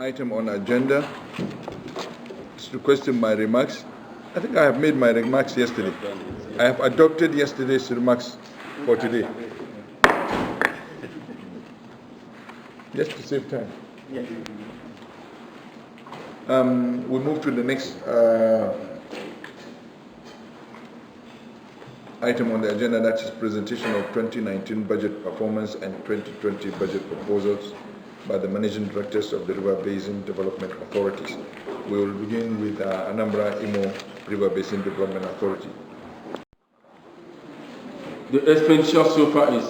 item on agenda is requesting my remarks. I think I have made my remarks yesterday. I have adopted yesterday's remarks for today. Just to save time. We move to the next item on the agenda, that is presentation of 2019 budget performance and 2020 budget proposals by the managing directors of the River Basin Development Authorities. We will begin with Anambra Imo River Basin Development Authority. The expenditure so far is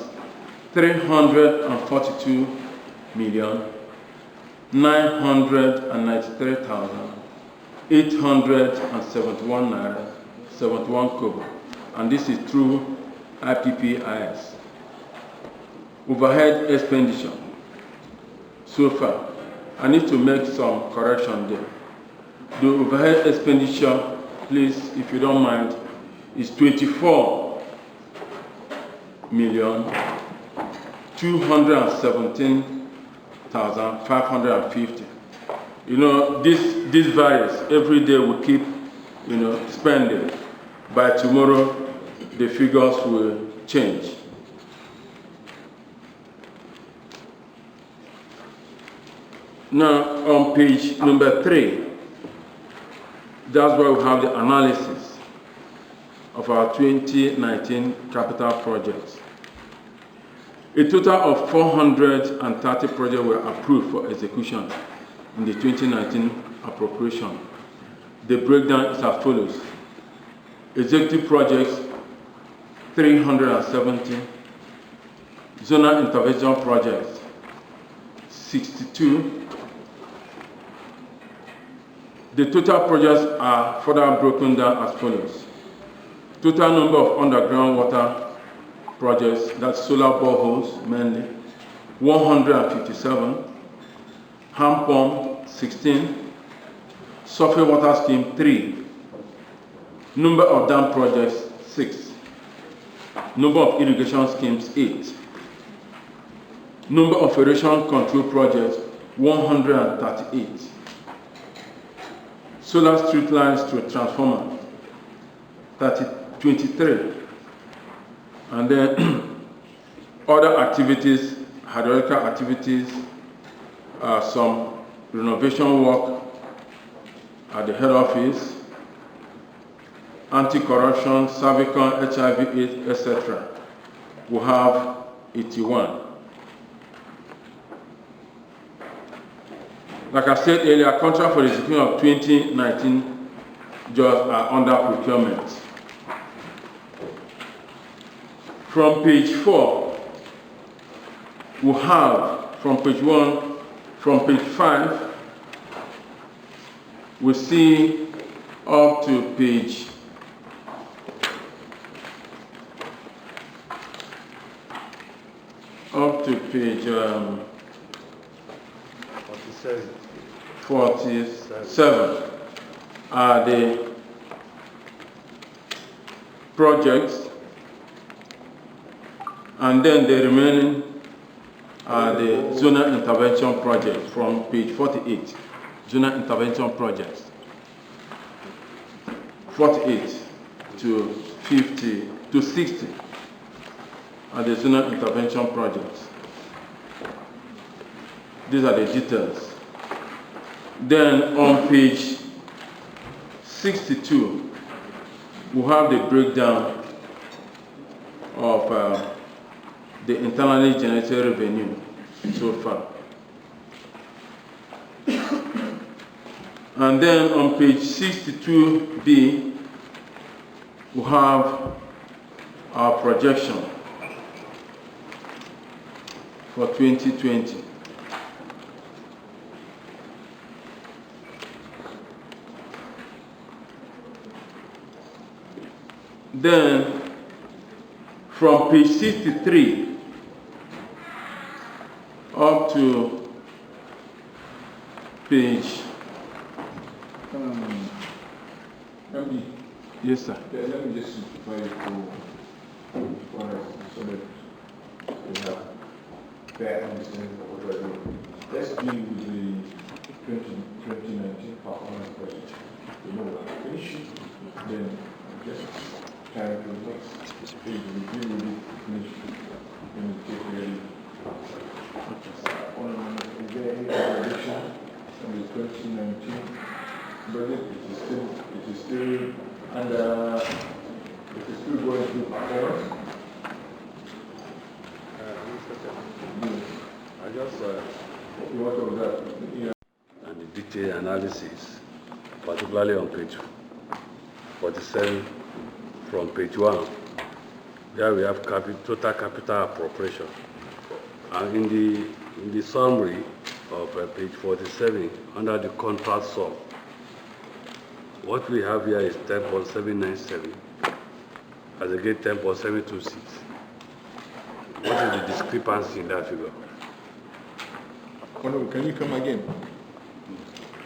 342,993,871 naira 71 kobo, and this is through IPPIS. Overhead expenditure so far, I need to make some correction there. The overhead expenditure, please, if you don't mind, is 24,217,550. You know, this varies. Every day we keep, spending. By tomorrow, the figures will change. Now, on page number 3, that's where we have the analysis of our 2019 capital projects. A total of 430 projects were approved for execution in the 2019 appropriation. The breakdown is as follows. Executive projects, 370. Zonal intervention projects, 62. The total projects are further broken down as follows. Total number of underground water projects, that's solar boreholes mainly, 157. Hand pump, 16. Surface water scheme, 3. Number of dam projects, 6. Number of irrigation schemes, 8. Number of erosion control projects, 138. Solar street lines to transformer, 23. And then other activities, hydraulical activities, some renovation work at the head office, anti-corruption, cervical, HIV/AIDS, etc. We have 81. Like I said earlier, contract for the execution of 2019 jobs are under procurement. From page 4, we have from page 1, from page 5, we see up to page 47 are the projects, and then the remaining are the zonal intervention projects from page 48. Zonal intervention projects, 48 to 50 to 60 are the zonal intervention projects. These are the details. Then on page 62, we have the breakdown of the internally generated revenue so far. And then on page 62B, we have our projection for 2020. Then, from page 63 up to page... Yes, sir. Let me just simplify it so that we have fair understanding of what we're doing. Let's deal with the performance budget. Remember, finish it, then just carry to the next page. We deal with it, finish it, then we take really. Is there any addition on the 2019 budget? It is still under, it is still going through performance. I just What was that? Yeah. and the detailed analysis, particularly on page 47 from page 1, there we have total capital appropriation. And in the summary of page 47, under the contract sum, what we have here is 10.797 as against 10.726. What is the discrepancy in that figure? Oh no, can you come again?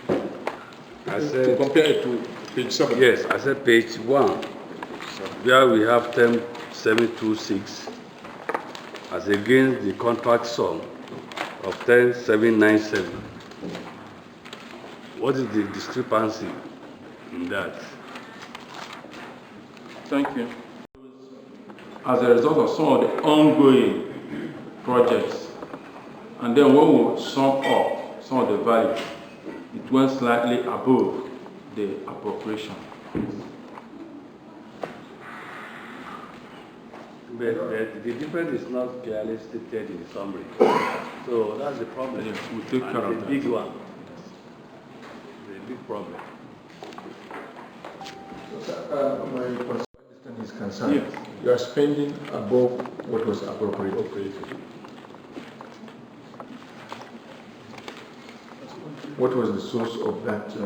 I To said, compare it to page 7. yes, I said page 1, where we have 10.726 as against the contract sum of 10.797. What is the discrepancy in that? Thank you. As a result of some of the ongoing projects, and then when we sum up some of the value, it went slightly above the appropriation. But the difference is not clearly stated in the summary. So that's the problem. Yes, we'll take care of And that. the big one. The big problem. My question is concerned. Yes. You are spending above what was appropriated. What was the source of that,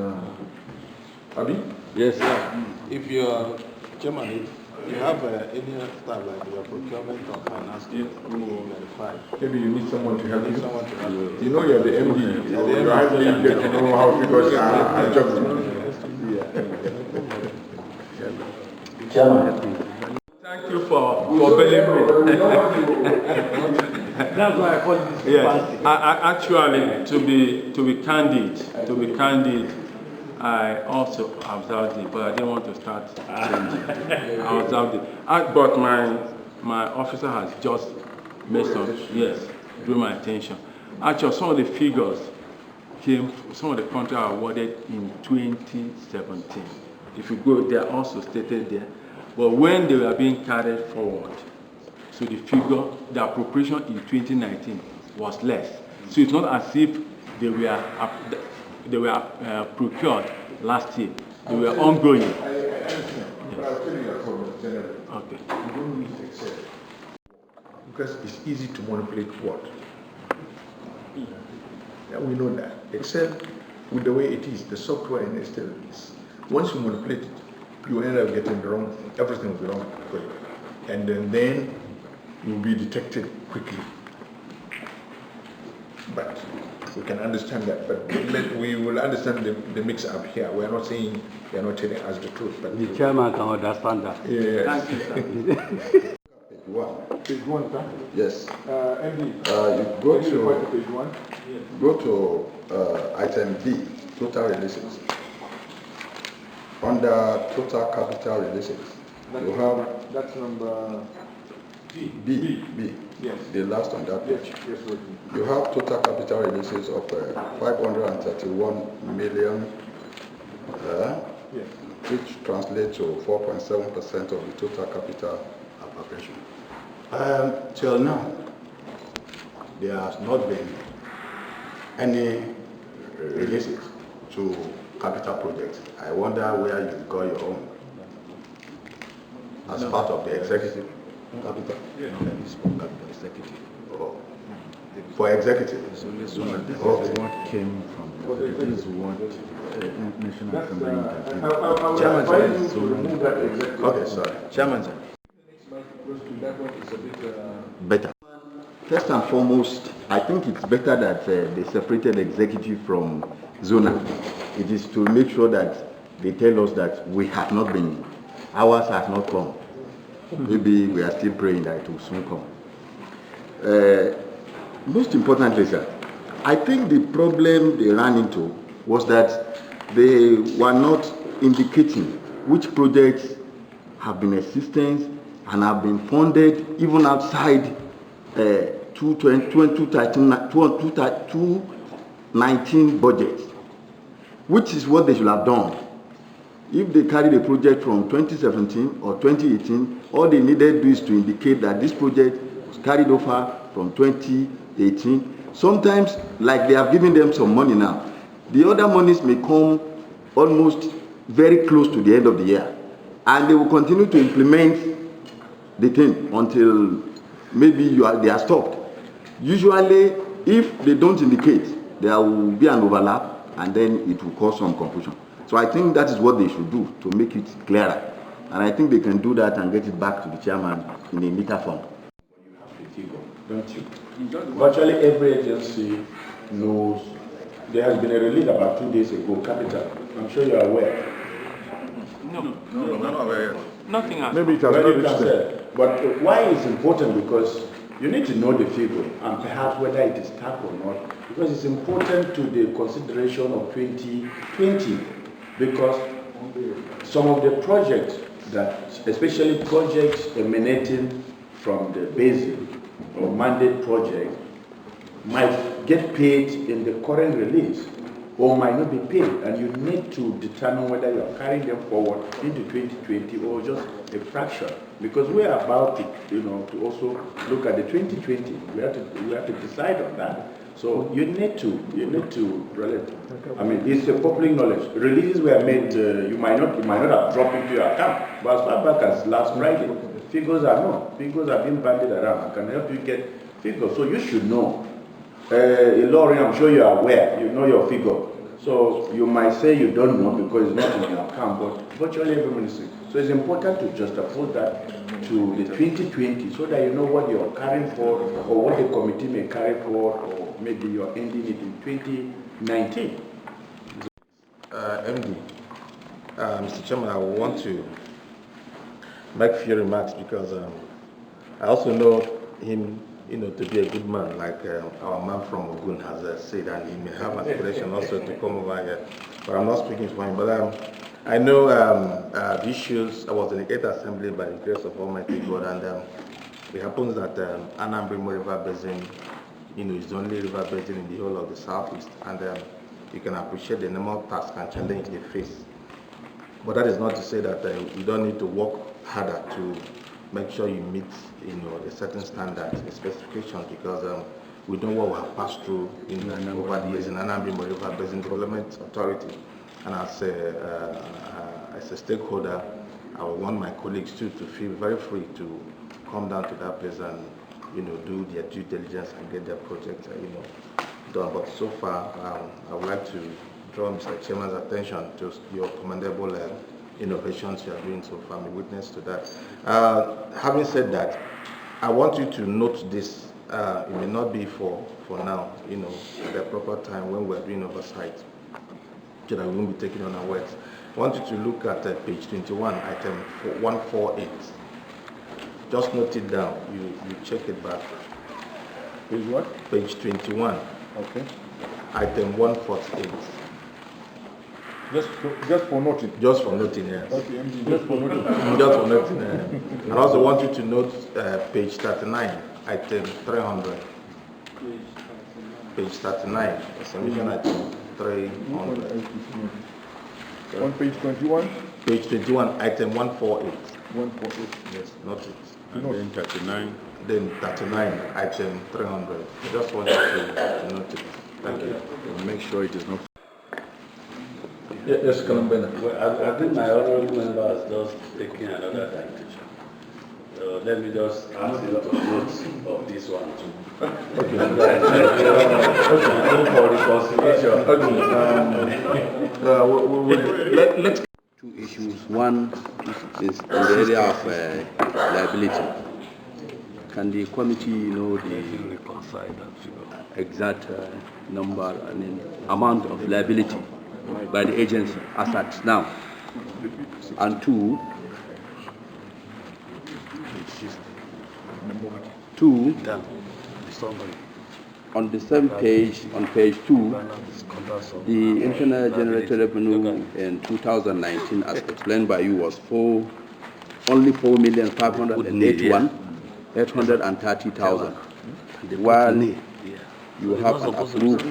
Abi? Yes, sir. If you are chairman, if you have any stuff like your procurement or finance, you verify. Maybe you need someone to help you. Someone to help you. You know you're the MD. You hardly get to know how figures are adjusted. Thank you for bailing me. That's why I call it Yes, actually, to be candid, I also observed it, but I didn't want to start changing. I observed it, but my officer has just made drew my attention. Actually, some of the figures some of the contracts awarded in 2017. If you go, they are also stated there. But when they were being carried forward, so the appropriation in 2019 was less. So it's not as if they were procured last year. They were ongoing. I understand. But I'll tell you a problem generally. Okay. You don't need Excel. Because it's easy to manipulate what? Yeah, we know that. Excel, with the way it is, the software in Excel is, once you manipulate it, you end up getting the wrong, everything will be wrong for you. And then you'll be detected quickly. But we can understand that. But we will understand the mix up here. We are not saying they are not telling us the truth. But The chairman can understand that. yes. Thank you, sir. Page 1, sir. Yes. MD. You go can you refer to page 1? go to item B, total releases. Under total capital releases, you have That's number B. Yes. The last on that Yes, page. yes, what You have total capital releases of 531 million, yes. which translates to 4.7% of the total capital appropriation. Till now, there has not been any releases to capital projects. I wonder where you got your own as part of the executive capital. Oh. For executive. Okay. What came from this is what National Assembly intervened. Chairman, to remove that executive. Okay, sorry. Chairman, sir. That one is a bit, Better. First and foremost, I think it's better that they separated executive from zonal. It is to make sure that they tell us that we have not been, ours have not come. Maybe we are still praying that it will soon come. Most importantly, sir, I think the problem they ran into was that they were not indicating which projects have been assistance and have been funded even outside 2019 budget, which is what they should have done. If they carried a project from 2017 or 2018, all they needed to do is to indicate that this project was carried over from 2018. Sometimes, like they have given them some money now, the other monies may come almost very close to the end of the year, and they will continue to implement the thing until maybe they are stopped. Usually, if they don't indicate, there will be an overlap, and then it will cause some confusion. So I think that is what they should do to make it clearer. And I think they can do that and get it back to the chairman in a neater form. You have the figure, don't you? Virtually every agency knows. There has been a release about 2 days ago, Capital. I'm sure you are aware. No, I'm not aware. nothing else. Maybe it has not reached them. But why it's important? Because you need to know the figure and perhaps whether it is stuck or not. Because it's important to the consideration of 2020. Because some of the projects especially projects emanating from the basin or mandate project, might get paid in the current release or might not be paid, and you need to determine whether you are carrying them forward into 2020 or just a fraction. Because we are about to, to also look at the 2020. We have to decide on that. So you need to relate. I mean, it's a public knowledge. Releases were made. You might not have dropped into your account, but as far back as last Friday, figures are known. Figures are being bandied around. I can help you get figures, so you should know. Lauren, I'm sure you are aware. You know your figure. So you might say you don't know because it's not in your account, but virtually everyone is saying. So it's important to juxtapose that to the 2020 so that you know what you're carrying for or what the committee may carry for, or maybe you're ending it in 2019. MD, Mr. Chairman, I want to make a few remarks because I also know him, to be a good man, like our man from Ogun has said, and he may have aspiration also to come over here. But I'm not speaking for him. But I know the issues. I was in the 8th Assembly by the grace of Almighty God, and it happens that Anambra River Basin, is the only river basin in the whole of the southeast, and you can appreciate the number of tasks and challenges they face. But that is not to say that you don't need to work harder to make sure you meet, a certain standards and specifications, because we know what we have passed through over the years in Anambra River Basin Development Authority, and as a stakeholder, I would want my colleagues too to feel very free to come down to that place and do their due diligence and get their project done. But so far, I would like to draw Mr. Chairman's attention to your commendable innovations you are doing so far. I'm a witness to that. Having said that, I want you to note this. It may not be for now, at the proper time when we're doing oversight, so that we won't be taking on our words. I want you to look at page 21, item 148. Just note it down. You check it back. Page what? Page 21. Okay. Item 148. Just for noting. Just for noting, yes. Okay, MD, just for noting. Just for noting. And I also want you to note page 39, item 300. Page 39, submission item 300. On page 21? Page 21, item 148. 148. Yes, note it. And then 39. Then 39, item 300. Just want you to note it. Thank you. Make sure it is not. Yes, Kalambena. Well, I think my honorable member has just taken another dimension. Let me just ask you to note of this one too. Okay. For reconciliation. Let's two issues. One is in the area of liability. Can the committee know the exact number and amount of liability by the agency as at now? And two, on the same page, on page 2, the internal generated revenue in 2019, as explained by you, was only 4,581,830,000, while you have an approved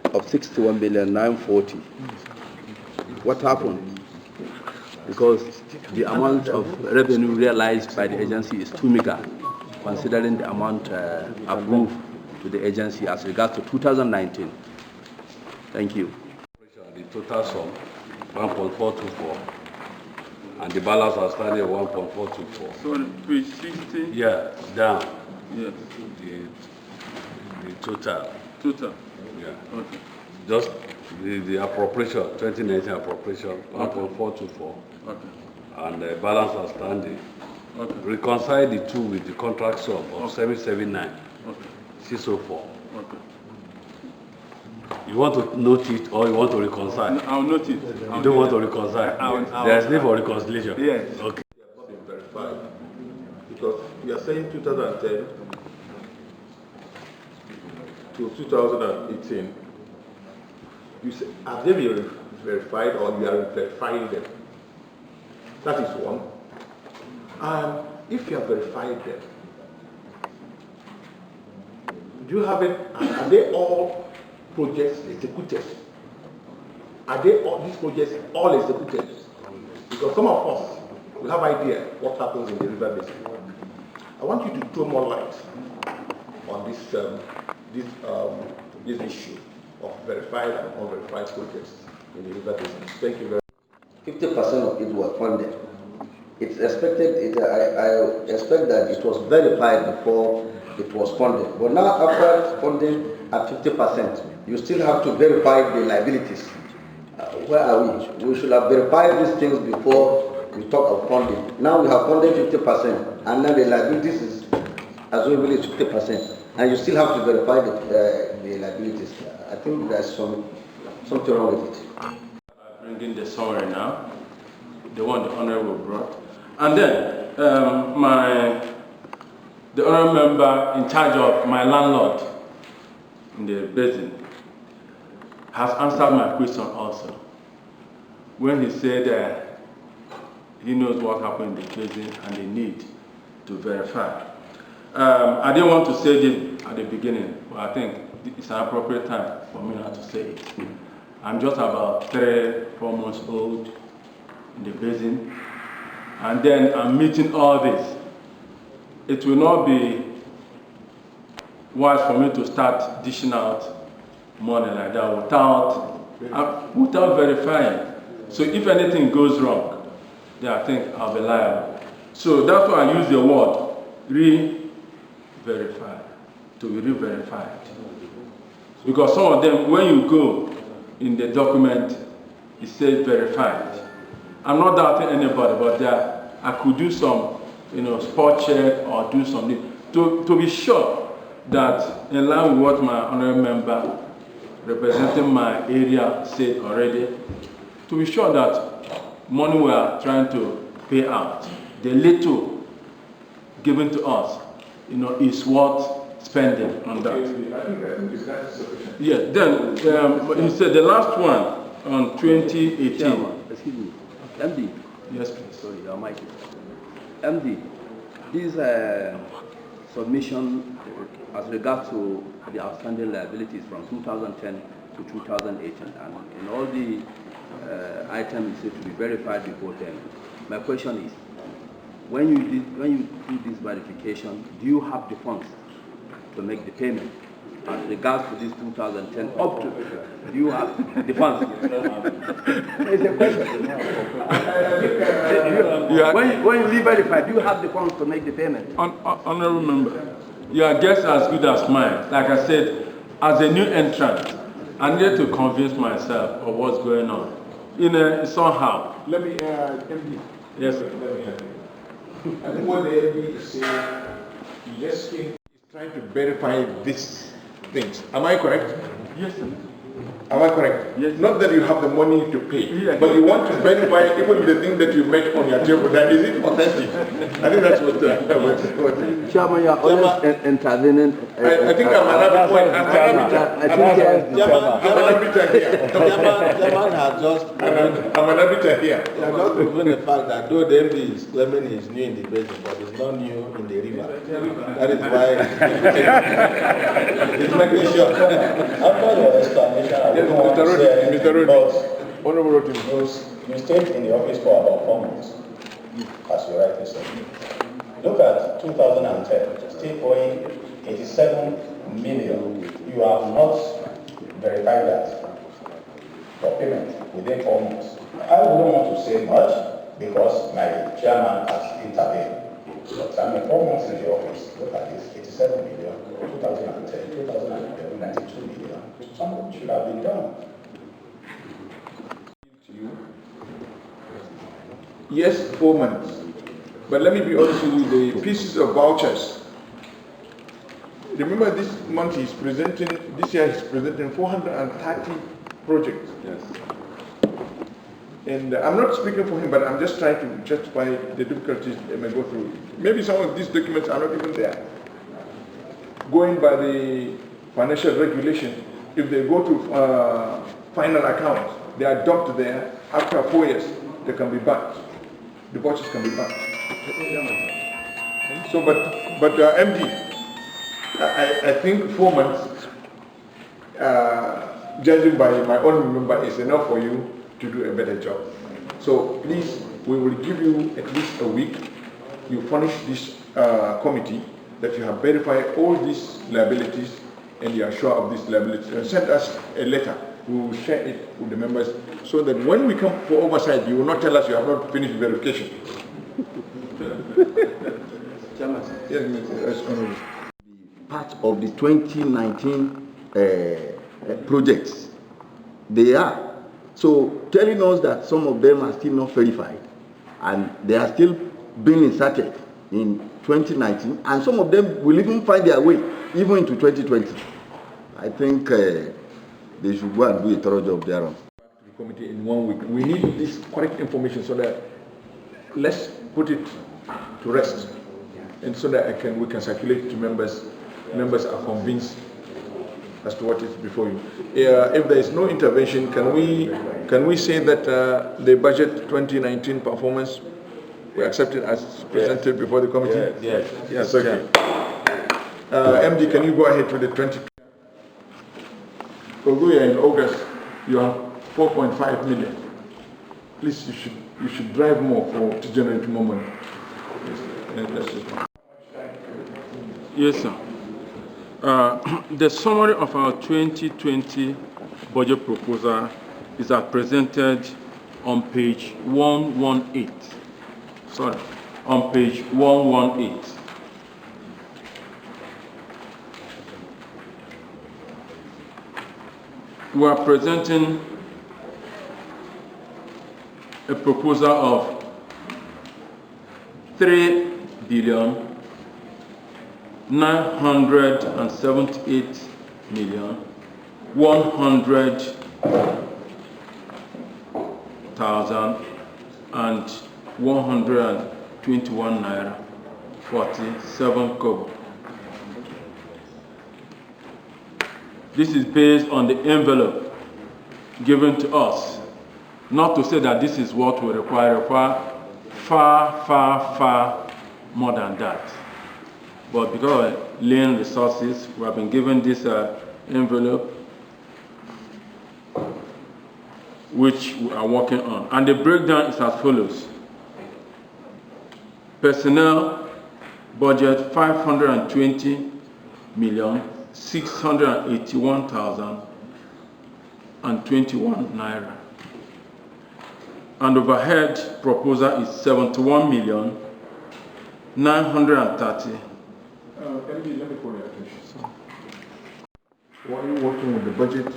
of 61,940,000. What happened? Because the amount of revenue realized by the agency is too meager, considering the amount approved to the agency as regards to 2019. Thank you. The total sum, 1.424, and the balance outstanding of 1.424. So page 60? Yeah, down. Yes. The total. Total? Yeah. Okay. Just the appropriation, 2019 appropriation, 1.424. Okay. And the balance outstanding. Okay. Reconcile the two with the contract sum of 779. Okay. 604. Okay. You want to note it or you want to reconcile? I'll note it. You don't want to reconcile? There's need for reconciliation? Yes. Okay. Verified. Because we are saying 2010 to 2018. You say, have they been verified or you are verifying them? That is one. If you have verified them, do you have it? Are they all projects executed? Are they all these projects all executed? Because some of us will have idea what happens in the river basin. I want you to throw more light on this this issue of verified and unverified projects in the river basin. Thank you very much. 50% of it was funded. It's expected, I expect that it was verified before it was funded. But now after funding at 50%, you still have to verify the liabilities. Where are we? We should have verified these things before we talk of funding. Now we have funded 50%, and now the liabilities is assumably 50%, and you still have to verify the liabilities. I think there's something wrong with it. Bring in the summary now, the one the honorable brought. And then the honorable member in charge of my landlord in the basin has answered my question also. When he said he knows what happened in the basin and they need to verify. I didn't want to say this at the beginning, but I think it's an appropriate time for me now to say it. I'm just about 3-4 months old in the basin, and then I'm meeting all this. It will not be wise for me to start dishing out money like that without verifying. So if anything goes wrong, then I think I'll be liable. So that's why I use the word re-verify, to be re-verified. Because some of them, when you go in the document, it says verified. I'm not doubting anybody, but I could do some, spot check or do something to be sure that in line with what my honorable member representing my area said already, to be sure that money we are trying to pay out, the little given to us, is worth spending on that. I think that is sufficient. Yeah, then he said the last one on 2018. Chairman, excuse me. MD. Yes, please. Sorry, your mic. MD, this submission as regards to the outstanding liabilities from 2010 to 2018, and in all the items said to be verified before then. My question is, when you do this verification, do you have the funds to make the payment? As regards to this 2010 up to, do you have the funds? It's a question. When you re-verify, do you have the funds to make the payment? Honorable member, your guess as good as mine. Like I said, as a new entrant, I needed to convince myself of what's going on. Somehow. Let me, MD. Yes, sir. Let me help you. I think what the MD is saying, he just came, is trying to verify these things. Am I correct? Yes, sir. Am I correct? Yes. Not that you have the money to pay, Yeah. but you want to verify even the thing that you make on your table, that is it authentic? I think that's what Chairman, you are always intervening. I think I'm an arbiter. I'm an arbiter here. Chairman has just I'm an arbiter here. proven the fact that though the MD is claiming he's new in the basin, but he's not new in the river. That is why he's making sure. After your explanation, I Yes, don't want Mr. to Rodi, say anything, Mr. Rodi. but Honorable Roti. you stayed in the office for about 4 months, as you rightly said. Look at 2010, still owing 87 million. You have not verified that for payment within 4 months. I wouldn't want to say much because my chairman has intervened. But I mean, 4 months in the office, look at this, 87 million, 2010, 2011, 92 million. Something should have been done. Yes, 4 months. But let me be honest with you, the pieces of vouchers. Remember this month he's presenting, this year he's presenting 430 projects. Yes. And I'm not speaking for him, but I'm just trying to justify the difficulties they may go through. Maybe some of these documents are not even there. Going by the financial regulation, if they go to final accounts, they are dumped there. After 4 years, they can be banked. The vouchers can be banked. So, but MD, I think 4 months, judging by my own member, is enough for you to do a better job. So please, we will give you at least a week. You furnish this committee that you have verified all these liabilities and you are sure of these liabilities, and send us a letter. We will share it with the members so that when we come for oversight, you will not tell us you have not finished verification. Yes, Honorable. Part of the 2019 projects. They are. So telling us that some of them are still not verified and they are still being inserted in 2019 and some of them will even find their way even into 2020. I think they should go and do a thorough job thereon. The committee in 1 week. We need this correct information so that let's put it to rest and so that we can circulate to members. Members are convinced as to what is before you. If there is no intervention, can we say that the budget 2019 performance we accept it as presented before the committee? Yes. Okay. MD, can you go ahead with the 20? Although you're in August, you have 4.5 million. Please, you should drive more to generate more money. Yes, sir. The summary of our 2020 budget proposal is presented on page 118. Sorry, on page 118. We are presenting a proposal of 3,978,100,121 naira 47 kobo. This is based on the envelope given to us. Not to say that this is what we require far more than that. But because of lean resources, we have been given this envelope which we are working on. And the breakdown is as follows. Personnel budget 520,681,021 naira. And overhead proposal is 71,930. MD, let me call your attention. Why are you working with the budget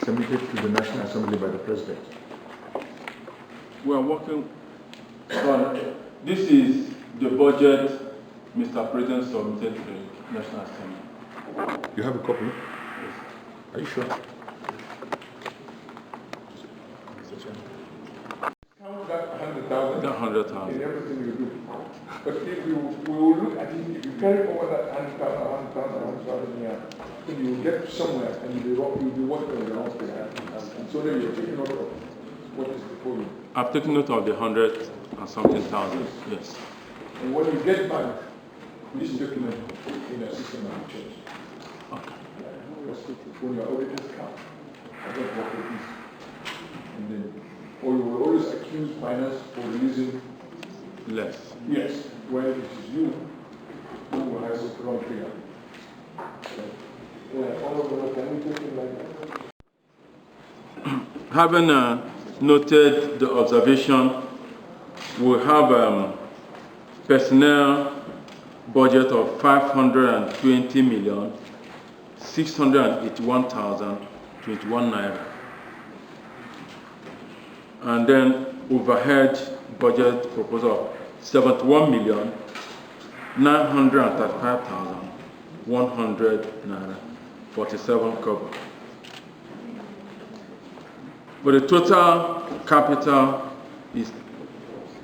submitted to the National Assembly by the President? We are working on, this is the budget Mr. President submitted to the National Assembly. You have a copy? Yes. Are you sure? Count that 100,000. That 100,000. In everything you do. But if we will look at it, if you carry over that 100,000 here, then you will get somewhere and you'll be working on the house there. And so then you're taking note of what is before you. I've taken note of the 100 and something thousand, yes. And when you get back, this document in the system will change. Okay. When your auditors come, I don't work with this. And then, or you will always accuse finance for releasing Less. yes, when it is you who has a wrong figure. Yeah, all of them, can we take it like that? Having noted the observation, we have personnel budget of 520,681,021 naira. And then overhead budget proposal of 71,935,100 naira, 47 kobo. But the total capital is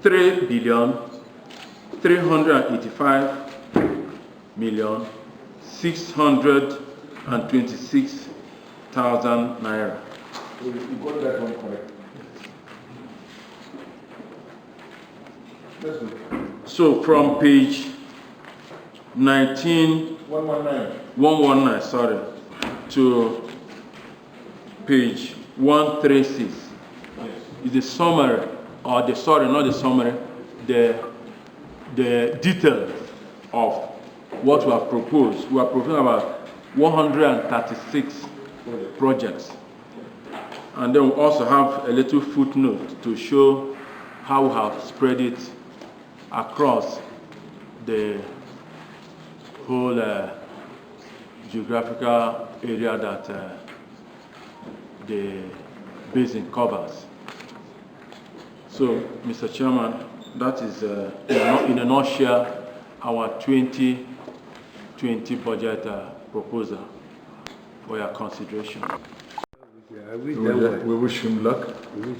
3,385,626,000 naira. You got that one correct. That's good. So from page 19, 119, sorry, to page 136 is the summary, or the, sorry, not the summary, the details of what we have proposed. We are proposing about 136 projects. And then we also have a little footnote to show how we have spread it across the whole geographical area that the basin covers. So, Mr. Chairman, that is in a nutshell our 2020 budget proposal for your consideration. We wish him luck.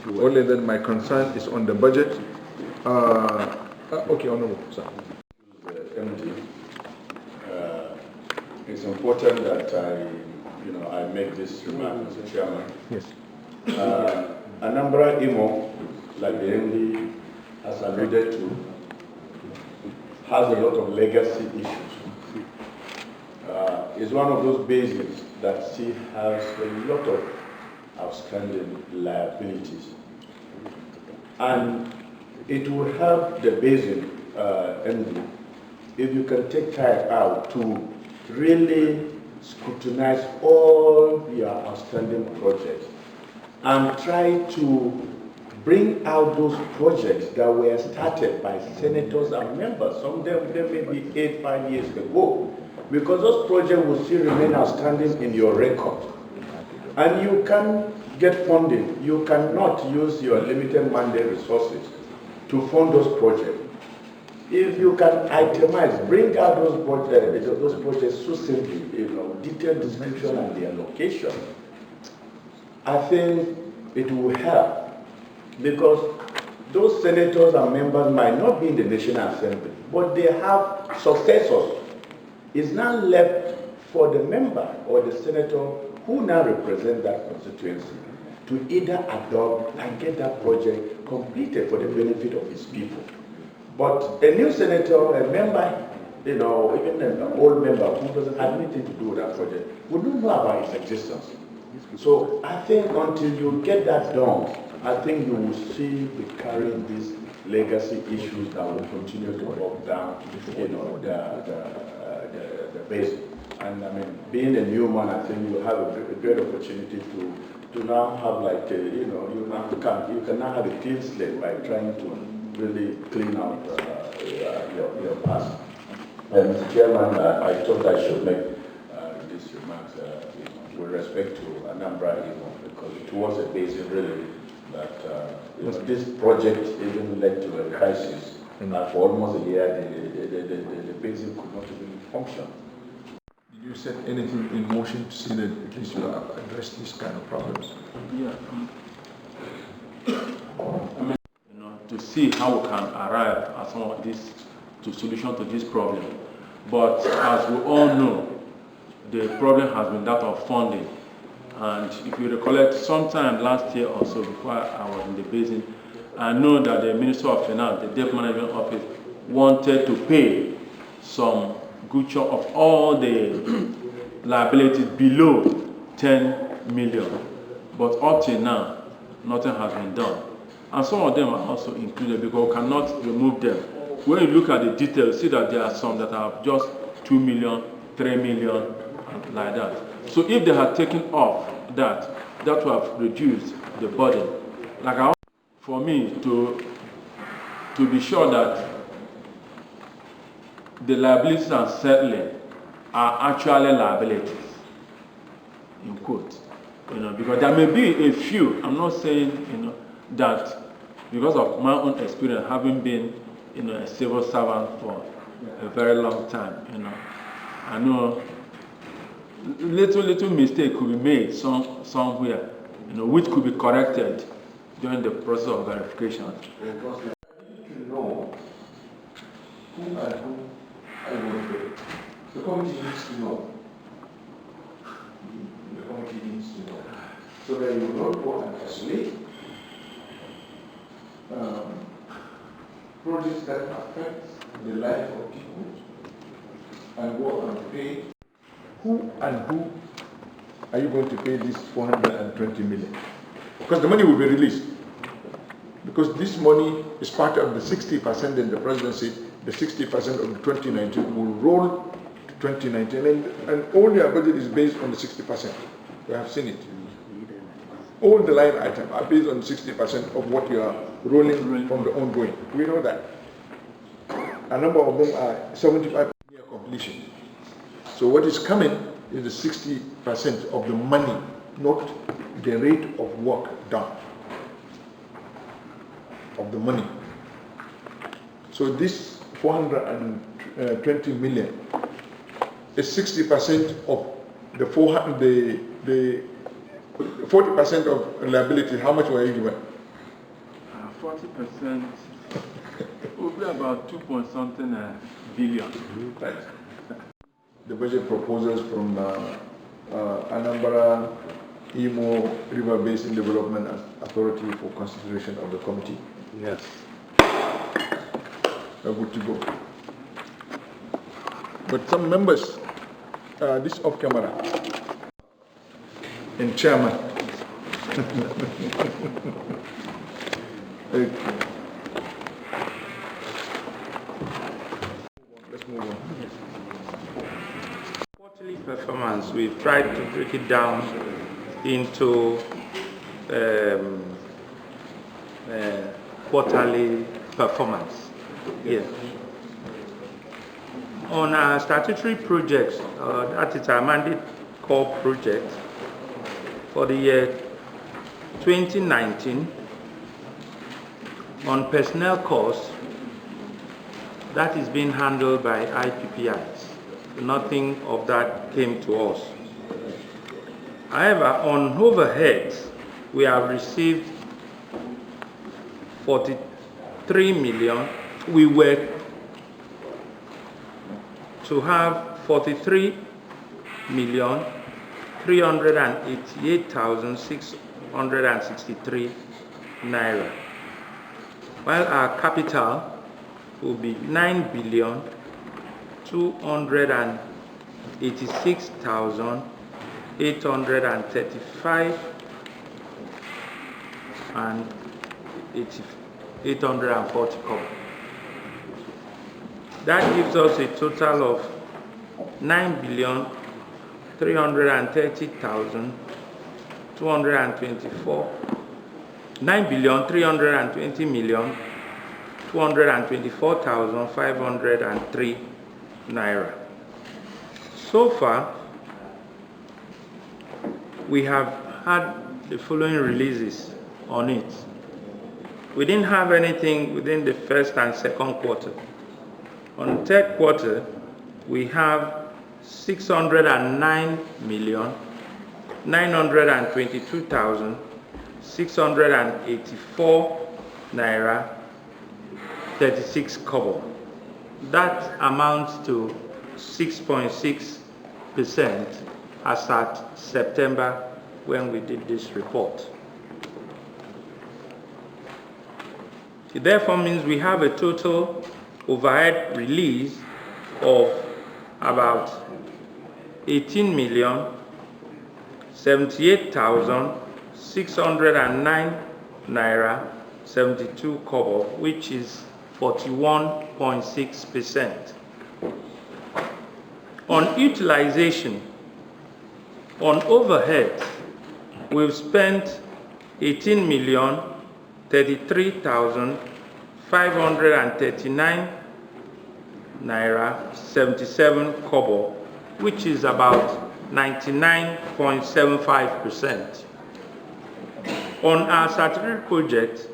Only then my concern is on the budget. Okay, Honorable Sir. MD, it's important that I make this remark, Mr. Chairman. Yes. Anambra IMO, like the MD has alluded to, has a lot of legacy issues. It's one of those basins that still has a lot of outstanding liabilities. And it will help the basin, MD, if you can take time out to really scrutinize all your outstanding projects and try to bring out those projects that were started by senators and members. Some of them may be 5 years ago, because those projects will still remain outstanding in your record. And you can get funding. You cannot use your limited mandate resources to fund those projects. If you can itemize, bring out those projects succinctly, detailed description and their location, I think it will help, because those senators and members might not be in the National Assembly, but they have successors. It's now left for the member or the senator who now represent that constituency to either adopt and get that project completed for the benefit of his people. But a new senator, a member, even an old member who doesn't have anything to do with that project, would not know about its existence. So I think until you get that done, I think you will see be carrying these legacy issues that will continue to walk down, the basin. And I mean, being a new man, I think you have a great opportunity to now have you can now have a clean slate by trying to really clean out your past. And Mr. Chairman, I thought I should make these remarks with respect to Anambra, because it was a basin really that this project even led to a crisis. For almost a year, the basin could not even function. Did you set anything in motion to see that at least you address these kind of problems? Yeah. to see how we can arrive at some of this solution to this problem. But as we all know, the problem has been that of funding. And if you recollect, sometime last year or so, before I was in the basin, I know that the Minister of Finance, the Debt Management Office, wanted to pay some good chunk of all the liabilities below 10 million. But up till now, nothing has been done. And some of them are also included because we cannot remove them. When you look at the details, see that there are some that have just 2 million, 3 million, and like that. So if they had taken off that would have reduced the burden. Like for me to be sure that the liabilities I'm settling are actually liabilities, in quotes, because there may be a few. I'm not saying, that because of my own experience, having been, a civil servant for a very long time, I know little mistake could be made somewhere, which could be corrected during the process of verification. Because you know who and who are you going to pay. The committee needs to know. The committee needs to know. So that you will not go and isolate projects that affect the life of people and go and pay. Who and who are you going to pay this 420 million? Because the money will be released. Because this money is part of the 60%, and the president said the 60% of 2019 will roll to 2019, and all their budget is based on the 60%. We have seen it. All the line items are based on 60% of what you are rolling from the ongoing. We know that. A number of them are 75% near completion. So what is coming is the 60% of the money, not the rate of work done, of the money. So this 420 million is 60% of the 40% of liability. How much were you given? 40% will be about 2.something billion. Right. The budget proposals from Anambra Imo River Basin Development Authority for consideration of the committee. Yes. We're good to go. But some members, this off camera, and chairman. Okay. Let's move on. Quarterly performance, we've tried to break it down into quarterly performance. Yes. On our statutory projects, that is our mandate core project for the year 2019, on personnel costs, that is being handled by IPPIs. Nothing of that came to us. However, on overheads, we have received 43 million. We were to have 43,388,663 naira, while our capital will be 9,286,835 and 840 kobo. That gives us a total of 9,320,224 9,320,224,503 naira. So far, we have had the following releases on it. We didn't have anything within the first and second quarter. On the third quarter, we have 609,922,684 naira 36 kobo. That amounts to 6.6% as at September when we did this report. It therefore means we have a total overhead release of about 18,078,609 naira 72 kobo, which is 41.6%. On utilization, on overhead, we've spent 18,033,539 naira 77 kobo, which is about 99.75%. On our statutory project,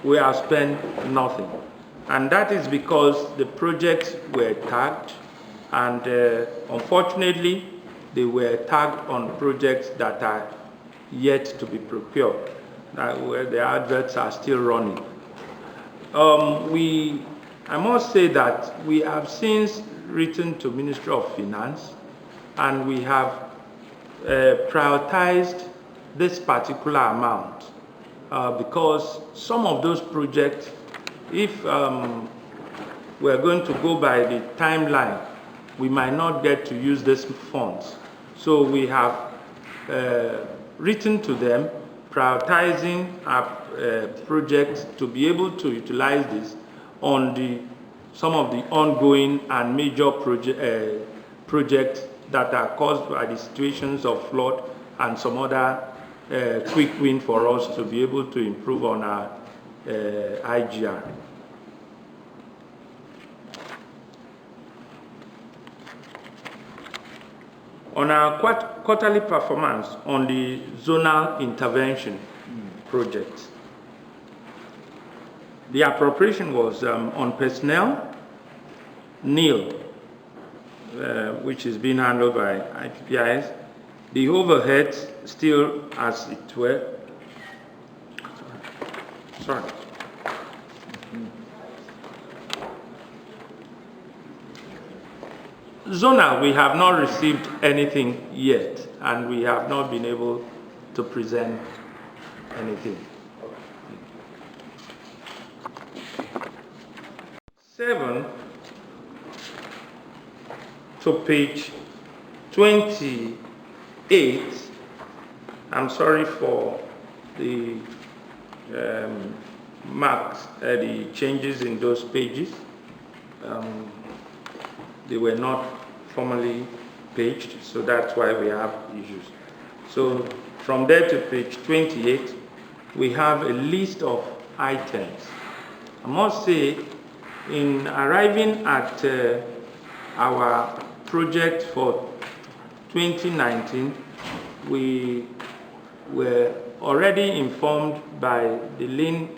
we have spent nothing, and that is because the projects were tagged, and unfortunately, they were tagged on projects that are yet to be procured, where the adverts are still running. I must say that we have since written to Ministry of Finance, and we have prioritized this particular amount because some of those projects, if we're going to go by the timeline, we might not get to use these funds. So we have written to them, prioritizing our projects to be able to utilize this on some of the ongoing and major projects that are caused by the situations of flood and some other quick win for us to be able to improve on our IGR. On our quarterly performance on the zonal intervention project, the appropriation was on personnel, nil, which is being handled by IPPIS. The overheads still as it were. Sorry. Zonal, we have not received anything yet, and we have not been able to present anything. 7 to page 28. I'm sorry for the marks, the changes in those pages. They were not formally paged, so that's why we have issues. So from there to page 28, we have a list of items. I must say, in arriving at our project for 2019, we were already informed by the lean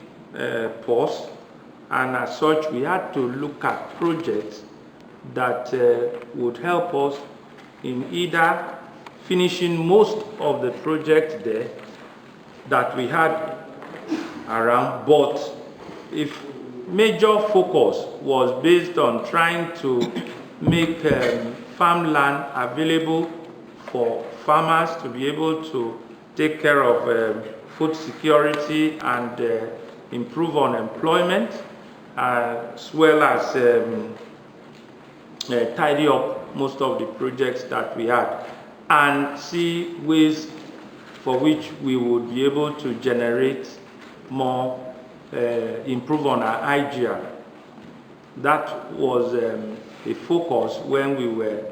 pause, and as such, we had to look at projects that would help us in either finishing most of the project there that we had around, but if major focus was based on trying to make farmland available for farmers to be able to take care of food security and improve on employment, as well as tidy up most of the projects that we had, and see ways for which we would be able to generate more, improve on our IGR. That was a focus when we were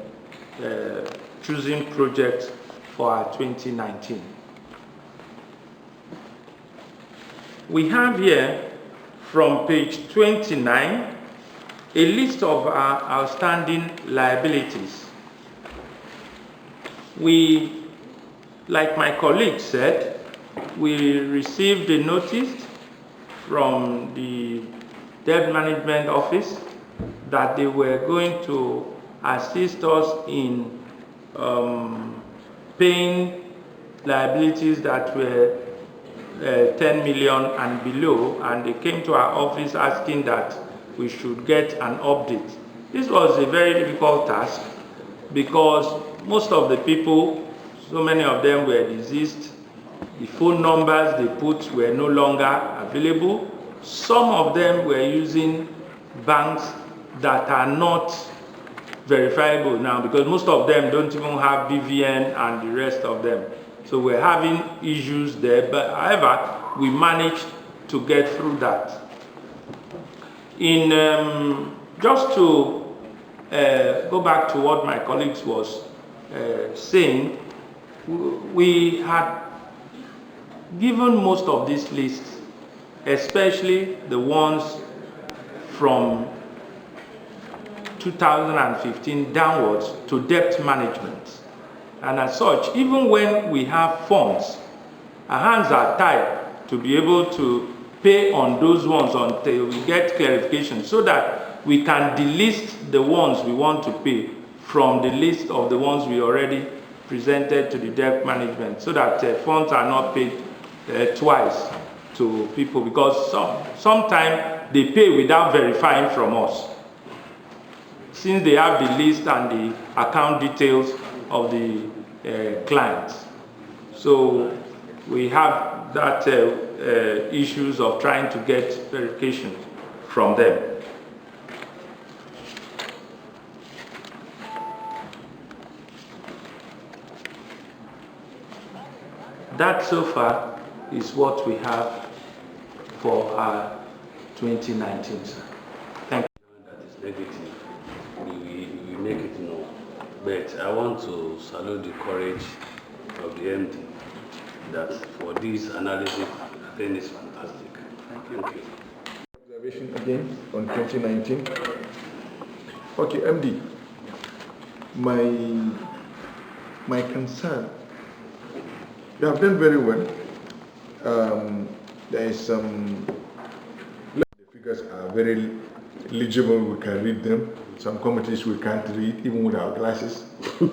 choosing projects for our 2019. We have here from page 29 a list of our outstanding liabilities. We, like my colleague said, we received a notice from the Debt Management Office that they were going to assist us in paying liabilities that were 10 million and below, and they came to our office asking that we should get an update. This was a very difficult task because most of the people, so many of them were deceased. The phone numbers they put were no longer available. Some of them were using banks that are not verifiable now because most of them don't even have BVN and the rest of them. So we're having issues there, but however, we managed to get through that. Just to go back to what my colleagues was saying, we had given most of these lists, especially the ones from 2015 downwards, to debt management. And as such, even when we have funds, our hands are tied to be able to pay on those ones until we get clarification so that we can delist the ones we want to pay from the list of the ones we already presented to the debt management so that funds are not paid twice to people because sometimes they pay without verifying from us since they have the list and the account details of the clients. So we have that issues of trying to get verification from them. That so far is what we have for our 2019, sir. Thank you. That is negative. We make it known. But I want to salute the courage of the MD that for this analysis, then is fantastic. Thank you. Observation again on 2019. Okay, MD, my concern, you have done very well. There is some, the figures are very legible, we can read them. Some committees we can't read even with our glasses. And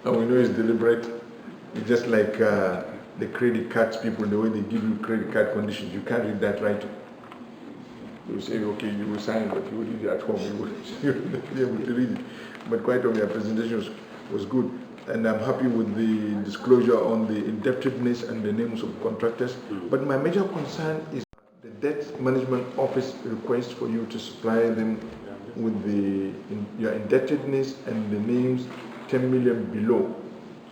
we know it's deliberate. It's just like the credit cards people, the way they give you credit card conditions, you can't read that right. You say, okay, you will sign it, but you will read it at home, you wouldn't be able to read it. But quite often, your presentation was good. And I'm happy with the disclosure on the indebtedness and the names of contractors. But my major concern is the debt management office request for you to supply them with your indebtedness and the names 10 million below.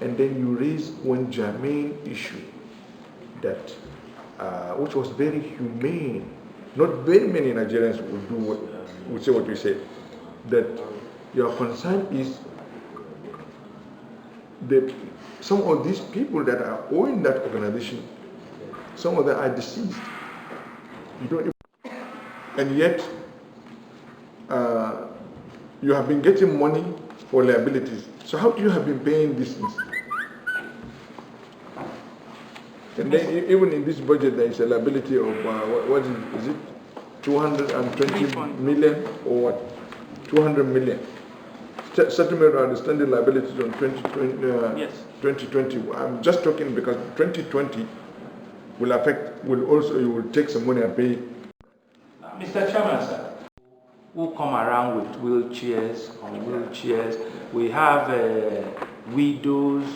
And then you raise one germane issue that, which was very humane. Not very many Nigerians would say what you said. That your concern is that some of these people that are owing that organization, some of them are deceased. You don't even, and yet you have been getting money for liabilities. So how do you have been paying these things? And then even in this budget, there is a liability of what is it? 220 million or what? 200 million. Settlement or understanding liabilities on 2020. Yes. 2020. I'm just talking because 2020 will affect. You will take some money and pay. Mr. Chairman, sir, who come around with wheelchairs, we have widows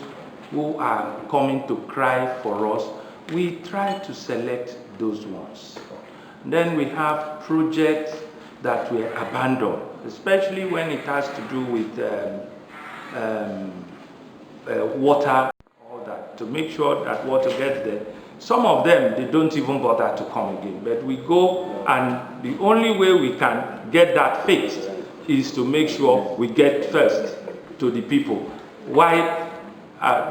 who are coming to cry for us. We try to select those ones. Then we have projects that were abandoned, especially when it has to do with water, all that, to make sure that water gets there. Some of them, they don't even bother to come again, but we go, and the only way we can get that fixed is to make sure we get first to the people. Why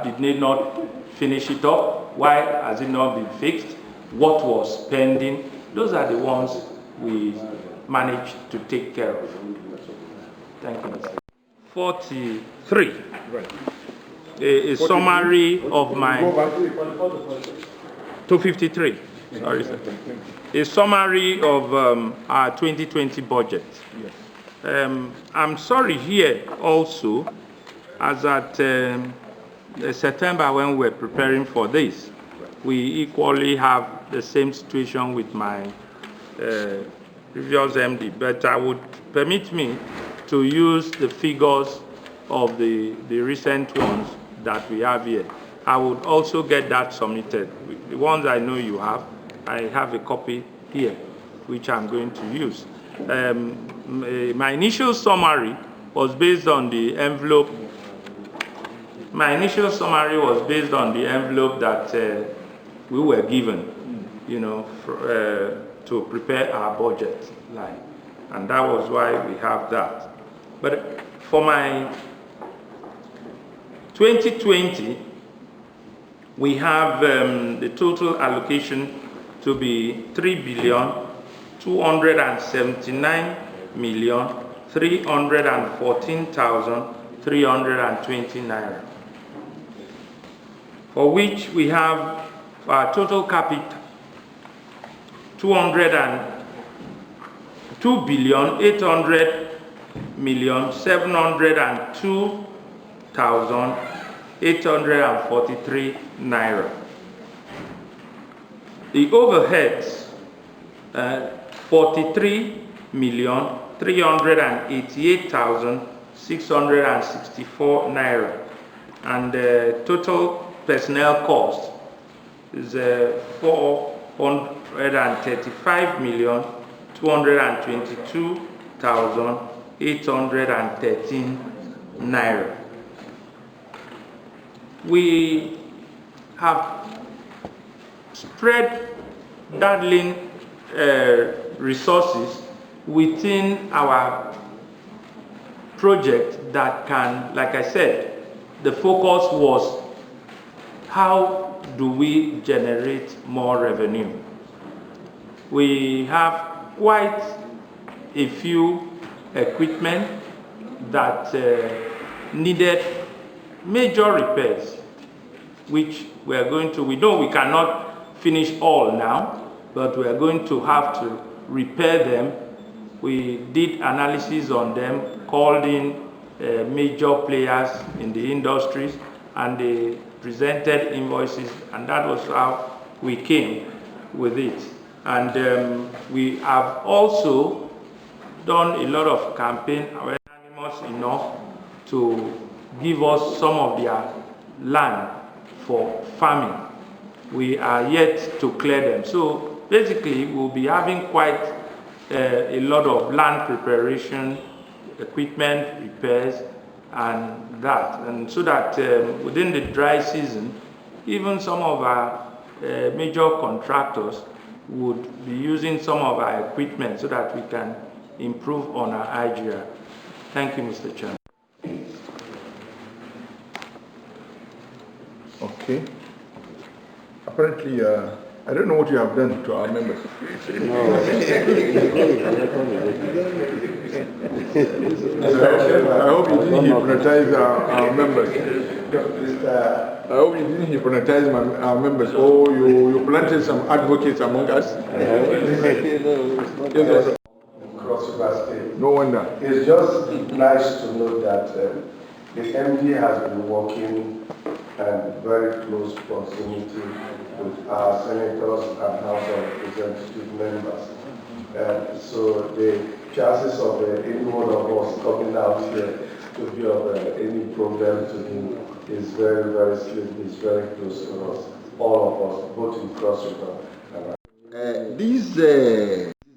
did they not finish it up? Why has it not been fixed? What was pending? Those are the ones we managed to take care of. Thank you. 43. Right. A summary of my 253. Sorry, sir. A summary of our 2020 budget. Yes. I'm sorry here also, as at September when we were preparing for this, we equally have the same situation with my previous MD, but I would permit me to use the figures of the recent ones that we have here. I would also get that submitted. The ones I know you have, I have a copy here, which I'm going to use. My initial summary was based on the envelope. My initial summary was based on the envelope that we were given, you know, to prepare our budget line. And that was why we have that. But for my 2020, we have the total allocation to be 3,279,314,320 naira, for which we have our total capital 2,800,702,843 naira. The overheads 43,388,664 naira, and the total personnel cost is 435,222,813 naira. We have spread dazzling resources within our project that can, like I said, the focus was how do we generate more revenue. We have quite a few equipment that needed major repairs, which we are going to, we know we cannot finish all now, but we are going to have to repair them. We did analysis on them, called in major players in the industries, and they presented invoices, and that was how we came with it. And we have also done a lot of campaign awareness enough to give us some of their land for farming. We are yet to clear them. So basically, we'll be having quite a lot of land preparation, equipment repairs, and that. And so that within the dry season, even some of our major contractors would be using some of our equipment so that we can improve on our IGR. Thank you, Mr. Chairman. Okay. Apparently, I don't know what you have done to our members. I hope you didn't hypnotize our members. I hope you didn't hypnotize our members. Oh, you planted some advocates among us. Cross River State. No wonder. It's just nice to know that the MD has been working in very close proximity with our senators and House of Representative members. So the chances of any one of us coming out here to be of any problem to him is very, very slim. He's very close to us, all of us, both in Cross River.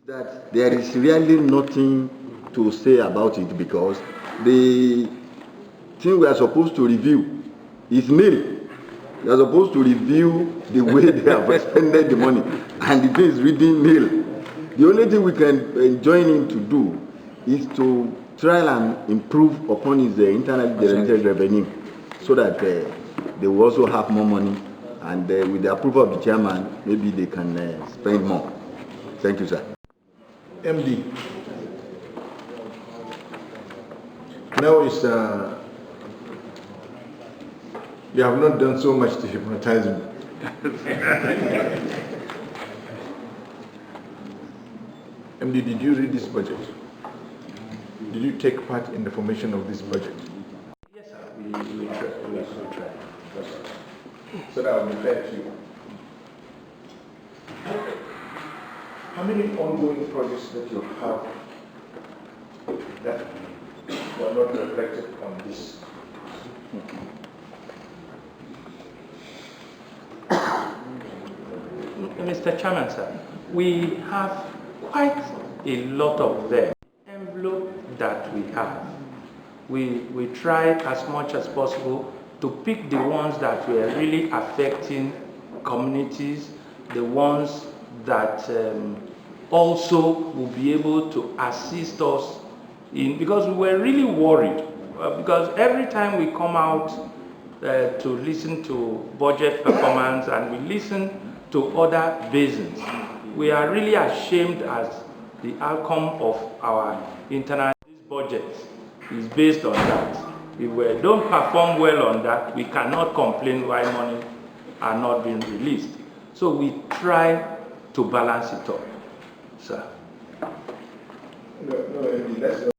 That there is really nothing to say about it, because the thing we are supposed to review is nil. We are supposed to review the way they have expended the money, and the thing is reading nil. The only thing we can join him to do is to try and improve upon his internally generated revenue, so that they will also have more money, and with the approval of the chairman, maybe they can spend more. Thank you, sir. MD. Now it's you have not done so much to hypnotize me. MD, did you read this budget? Did you take part in the formation of this budget? Yes, sir. We try. So that will be fair to you. how many ongoing projects that you have that were not reflected on this? Mr. Chairman, sir, we have quite a lot of them. Envelope that we have, we try as much as possible to pick the ones that were really affecting communities, the ones that also will be able to assist us in, because we were really worried, because every time we come out to listen to budget performance and we listen to other basins, we are really ashamed as the outcome of our internal budget is based on that. If we don't perform well on that, we cannot complain why money are not being released. So we try to balance it up, sir. No, that's not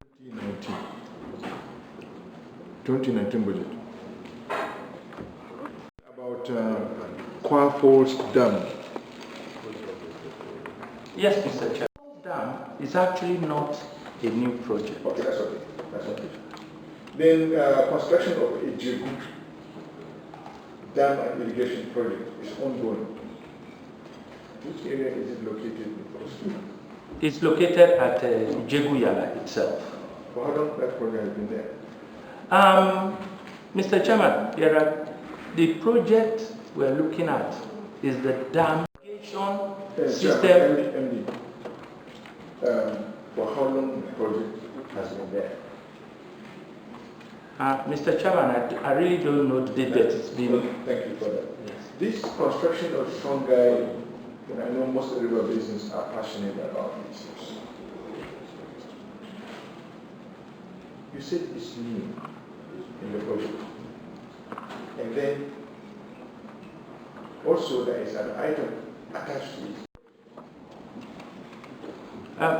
2019 budget. About Kwa Falls Dam. Yes, Mr. Chair. Dam is actually not a new project. Okay, that's okay. That's okay. Then construction of a Jibia dam and irrigation project is ongoing. Which area is it located in? It's located at Jibia itself. For how long that project has been there? Mr. Chairman, the project we're looking at is the dam irrigation system. MD, for how long the project has been there? Mr. Chairman, I really don't know the date that it's been. Thank you for that. Yes. This construction of Songhai, and I know most of the river basins are passionate about this. You said it's new in the project. And then also there is an item attached to it.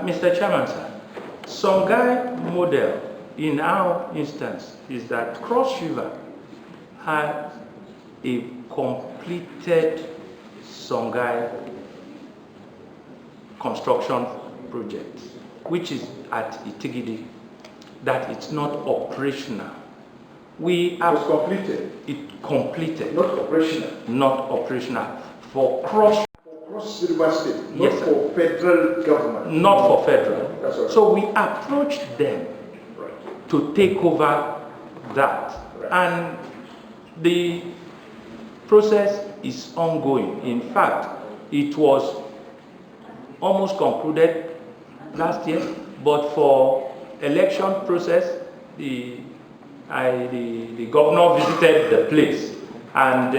Mr. Chairman, sir, Songhai model in our instance is that Cross River had a completed Songhai construction project, which is at Itigidi, that it's not operational. We have completed. It completed. Not operational. Not operational. For Cross River State, not yes, for federal government. Not for federal. That's right. So we approached them to take over that. Right. And the process is ongoing. In fact, it was almost concluded last year, but for election process, the governor visited the place, and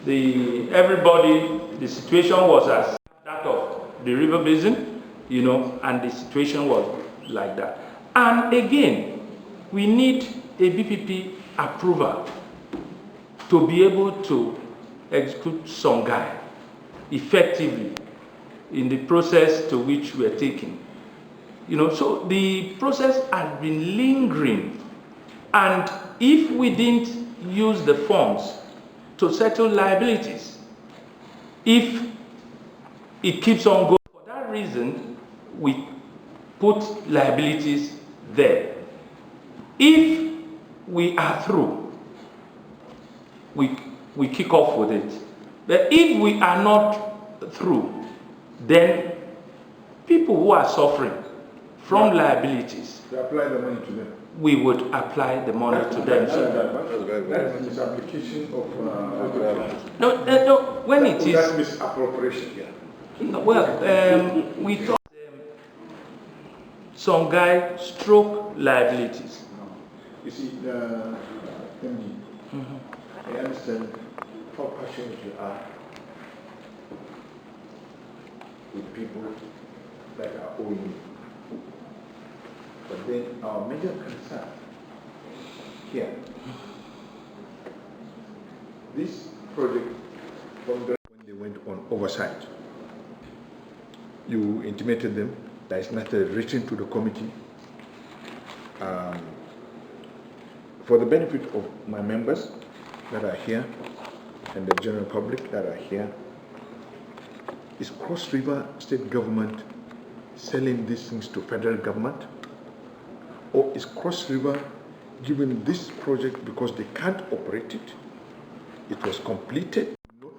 the situation was as that of the river basin, and the situation was like that. And again, we need a BPP approval to be able to execute Songhai effectively in the process to which we are taking. So the process has been lingering, and if we didn't use the funds to settle liabilities, if it keeps on going, for that reason, we put liabilities there. If we are through, we kick off with it. But if we are not through, then people who are suffering from liabilities, apply the money to them. We would apply the money to them. That is application of no, when it is that misappropriation. Yeah. Well, we thought Songhai stroke liabilities. You see, I understand how passionate you are with people that are owing you. But then our major concern here, this project, when they went on oversight, you intimated them, there is nothing written to the committee. For the benefit of my members that are here and the general public that are here, is Cross River State government selling these things to federal government? Or is Cross River given this project because they can't operate it? It was completed, not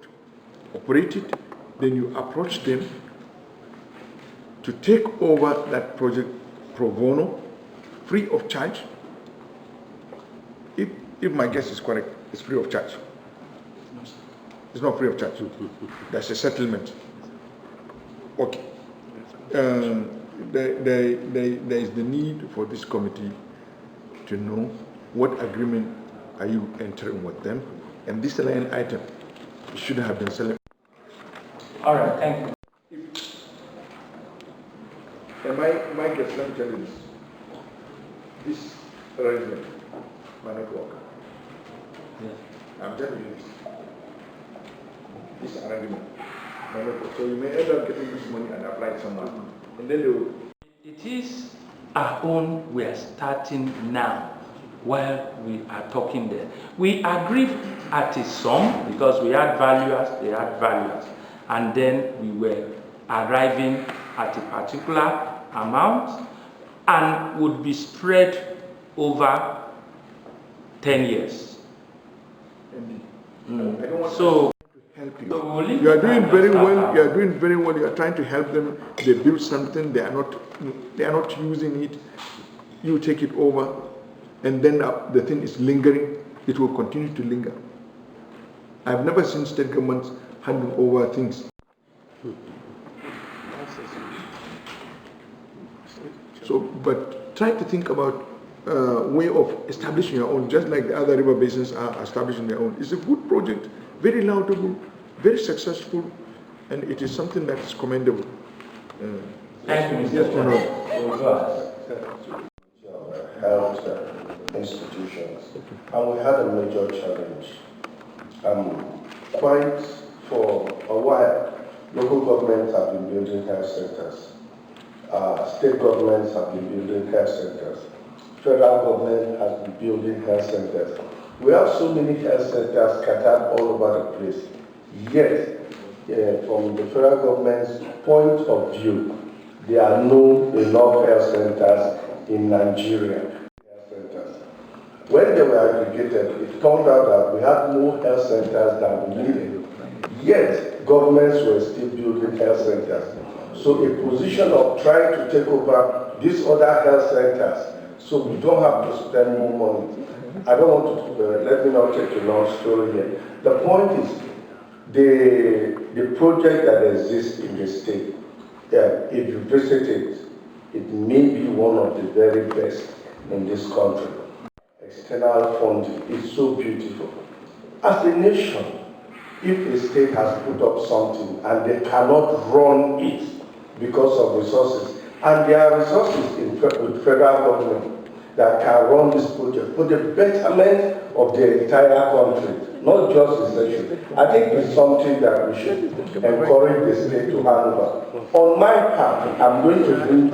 operated, then you approach them to take over that project pro bono, free of charge. If my guess is correct, it's free of charge. It's not free of charge. That's a settlement. Okay. There is the need for this committee to know what agreement are you entering with them, and this line item should have been selected. All right, thank you. And my guess, let me tell you this arrangement might not work. Yes. I'm telling you this arrangement might not work. So you may end up getting this money and apply it somewhere, and then they will. It is our own we are starting now while we are talking there. We agreed at a sum because we had valuers, they had valuers, and then we were arriving at a particular amount and would be spread over 10 years. I don't want So to help you. So we'll You are doing very well. You are doing very well. You are trying to help them. They build something. They are not using it. You take it over, and then the thing is lingering. It will continue to linger. I've never seen state governments handing over things. So, but try to think about way of establishing your own, just like the other river basins are establishing their own. It's a good project, very laudable, very successful, and it is something that is commendable. Thank you, Yes, Honorable. Health institutions, and we had a major challenge. Quite for a while, local governments have been building health centers. State governments have been building health centers. Federal government has been building health centers. We have so many health centers scattered all over the place. Yet, from the federal government's point of view, there are no enough health centers in Nigeria. Health centers. When they were aggregated, it turned out that we had more health centers than we needed. Yet, governments were still building health centers. So a position of trying to take over these other health centers so we don't have to spend more money. I don't want to, let me not take a long story here. The point is, the project that exists in the state, if you visit it, it may be one of the very best in this country. External funding is so beautiful. As a nation, if a state has put up something and they cannot run it because of resources, and there are resources with federal government that can run this project for the betterment of the entire country, not just the state. I think it's something that we should encourage the state to hand over. On my part, I'm going to bring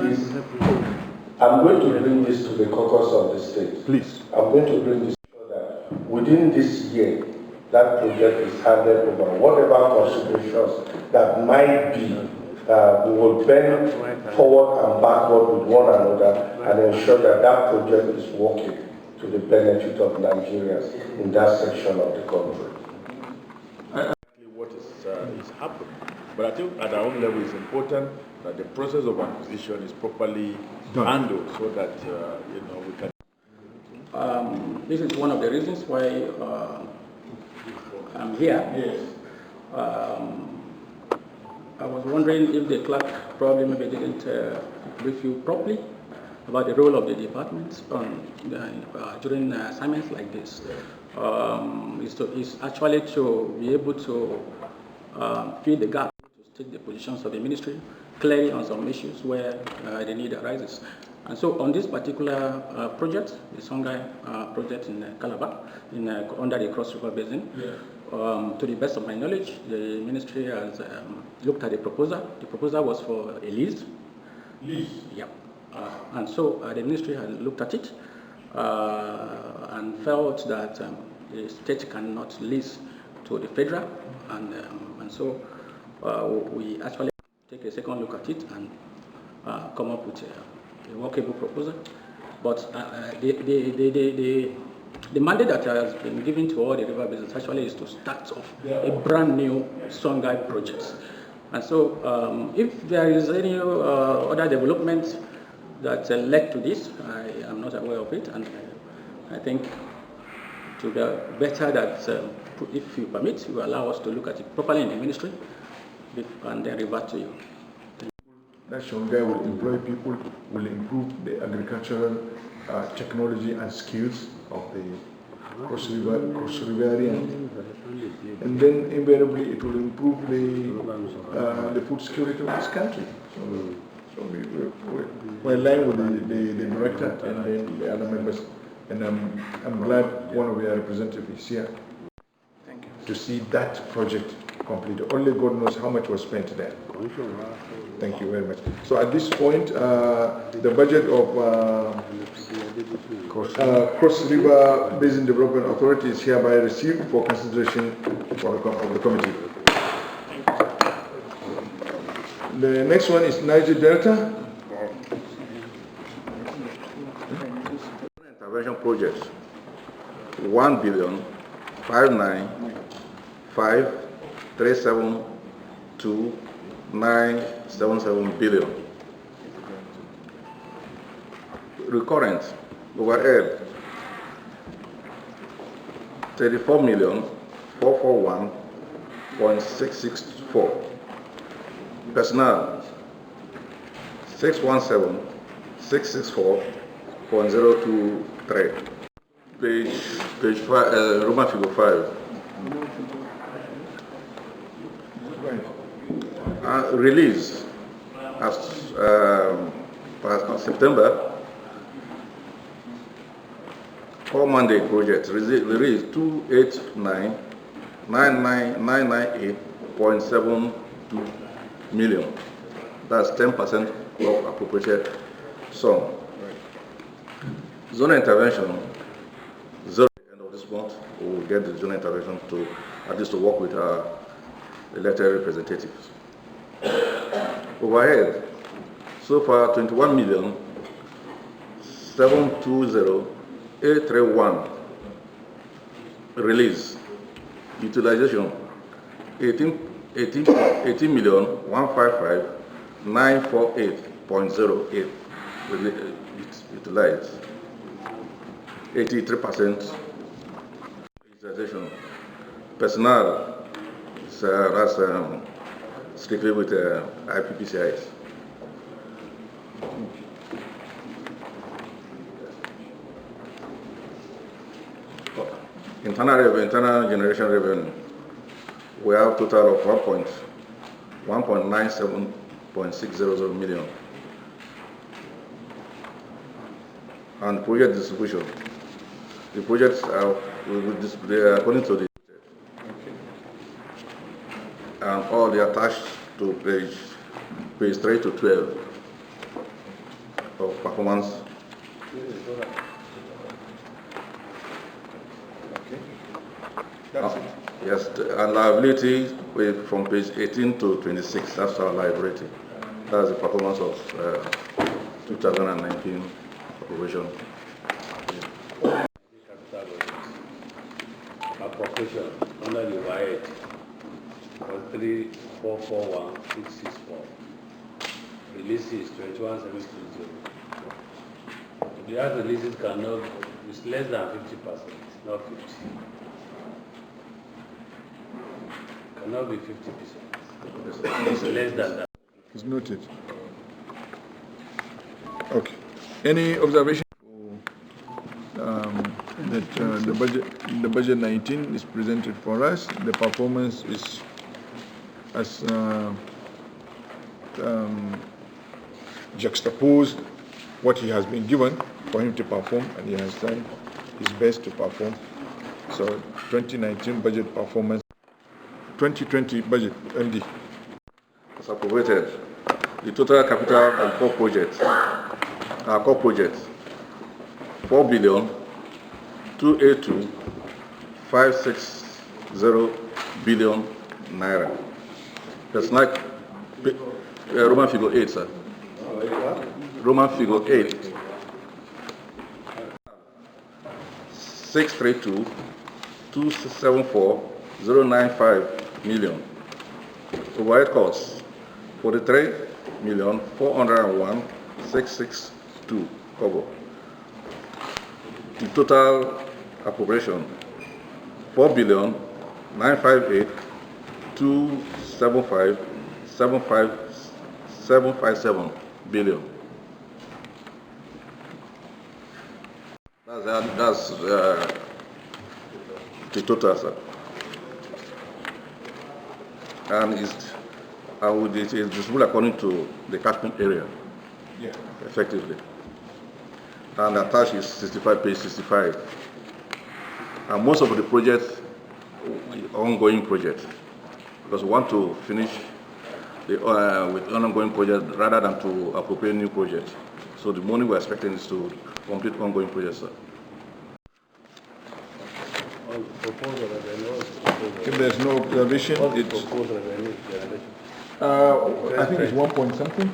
this to the caucus of the state. Please. I'm going to bring this so that within this year, that project is handed over. Whatever considerations that might be, we will bend forward and backward with one another and ensure that that project is working to the benefit of Nigerians in that section of the country. What is happening, but I think at our own level it's important that the process of acquisition is properly handled so that we can. This is one of the reasons why I'm here. Yes. I was wondering if the clerk probably maybe didn't brief you properly about the role of the departments during assignments like this. Is actually to be able to fill the gap, to take the positions of the ministry clearly on some issues where the need arises. And so on this particular project, the Songhai project in Calabar, under the Cross River Basin, to the best of my knowledge, the ministry has looked at the proposal. The proposal was for a lease. Lease? Yeah. And so the ministry has looked at it and felt that the state cannot lease to the federal. And so we actually take a second look at it and come up with a workable proposal. But the mandate that has been given to all the river basins actually is to start off a brand new Songhai project. And so if there is any other development that led to this, I am not aware of it, and I think it would be better that if you permit, you allow us to look at it properly in the ministry and then revert to you. That Songhai will employ people, will improve the agricultural technology and skills of the cross-riverian, and then invariably it will improve the food security of this country. So we're in line with the director and then the other members, and I'm glad one of your representatives is here. Thank you. To see that project completed. Only God knows how much was spent there. Thank you very much. So at this point, the budget of Cross River Basin Development Authority is hereby received for consideration of the committee. The next one is Niger Delta. Intervention projects 1 billion 595,372,977 billion. Recurrent overhead 34,441,664. Personnel 617,664,023. Page 5, Roman figure 5. Release as September. All mandate projects release 289,998.72 million. That's 10% of appropriated sum. Zone intervention, 0 at the end of this month. We will get the zone intervention to at least to work with our elected representatives. Overhead, so far 21,720,831. Release, utilization 18,155,948.08. Utilized 83% utilization. Personnel, that's strictly with IPPCIs. Internal generation revenue, we have total of 1.97.600 million. And project distribution, the projects are according to the and all they are attached to page 3 to 12 of performance. Yes, and liability from page 18 to 26. That's our liability. That's the performance of 2019 operation. Appropriation under the WIAT was 3,441,664. Releases 21,720. The other releases cannot, it's less than 50%, not 50. Cannot be 50%. It's less than that. It's noted. Okay. Any observation? That the budget 19 is presented for us. The performance is as juxtaposed what he has been given for him to perform, and he has done his best to perform. So 2019 budget performance, 2020 budget MD. As appropriated, the total capital on core projects, 4 billion 282,560 billion naira. That's like Roman figure 8, sir. Roman figure 8. 632,274,095 million. Overhead costs 43,401,662 cover. The total appropriation 4,958,275,757 billion. That's the total, sir. And it is distributed according to the catchment area, effectively. And attached is 65, page 65. And most of the projects, ongoing projects, because we want to finish with ongoing project rather than to appropriate new projects. So the money we're expecting is to complete ongoing projects, sir. If there's no observation, it's I think it's 1 point something.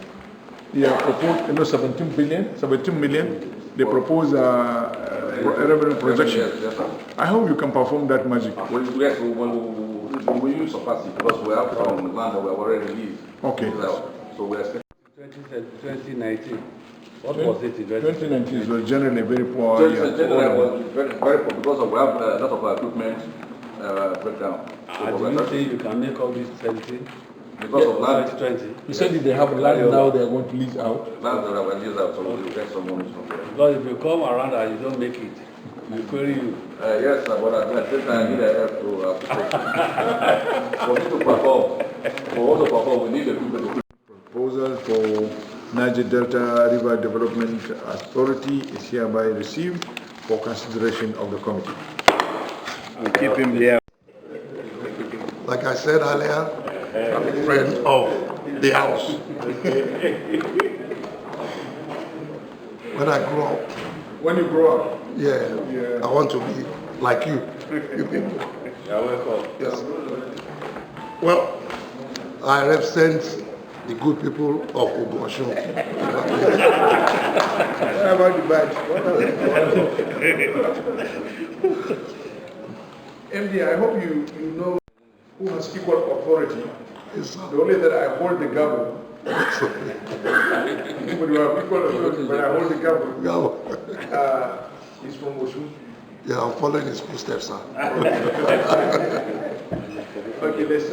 They are proposed 17 million. They propose revenue projection. Yes, sir. I hope you can perform that magic. Yes, we will surpass it because we have some land that we have already released. Okay. So we are expecting 2019. What was it in 2019 was generally very poor. So it's generally was very poor because we have a lot of equipment breakdown. So do you think you can make all this 20? Because of land. 2020. You said if they have land now, they are going to lease out. Land that we leased out, so we will get some money from there. Because if you come around and you don't make it, we query you. Yes, sir, but I think I need help to for me to perform. For us to perform, we need the people to Proposal for Niger Delta River Development Authority is hereby received for consideration of the committee. And keep him here. Like I said earlier, I'm a friend of the house. When I grow up, When you grow up, I want to be like you people. You're welcome. Yes. Well, I represent the good people of Ogunshu. what about the badge? MD, I hope you know who has equal authority. Yes, sir. The only that I hold the gavel. But you have equal authority, but I hold the gavel. He's from Oshun. Yeah, I'm following his footsteps, sir. Okay, let's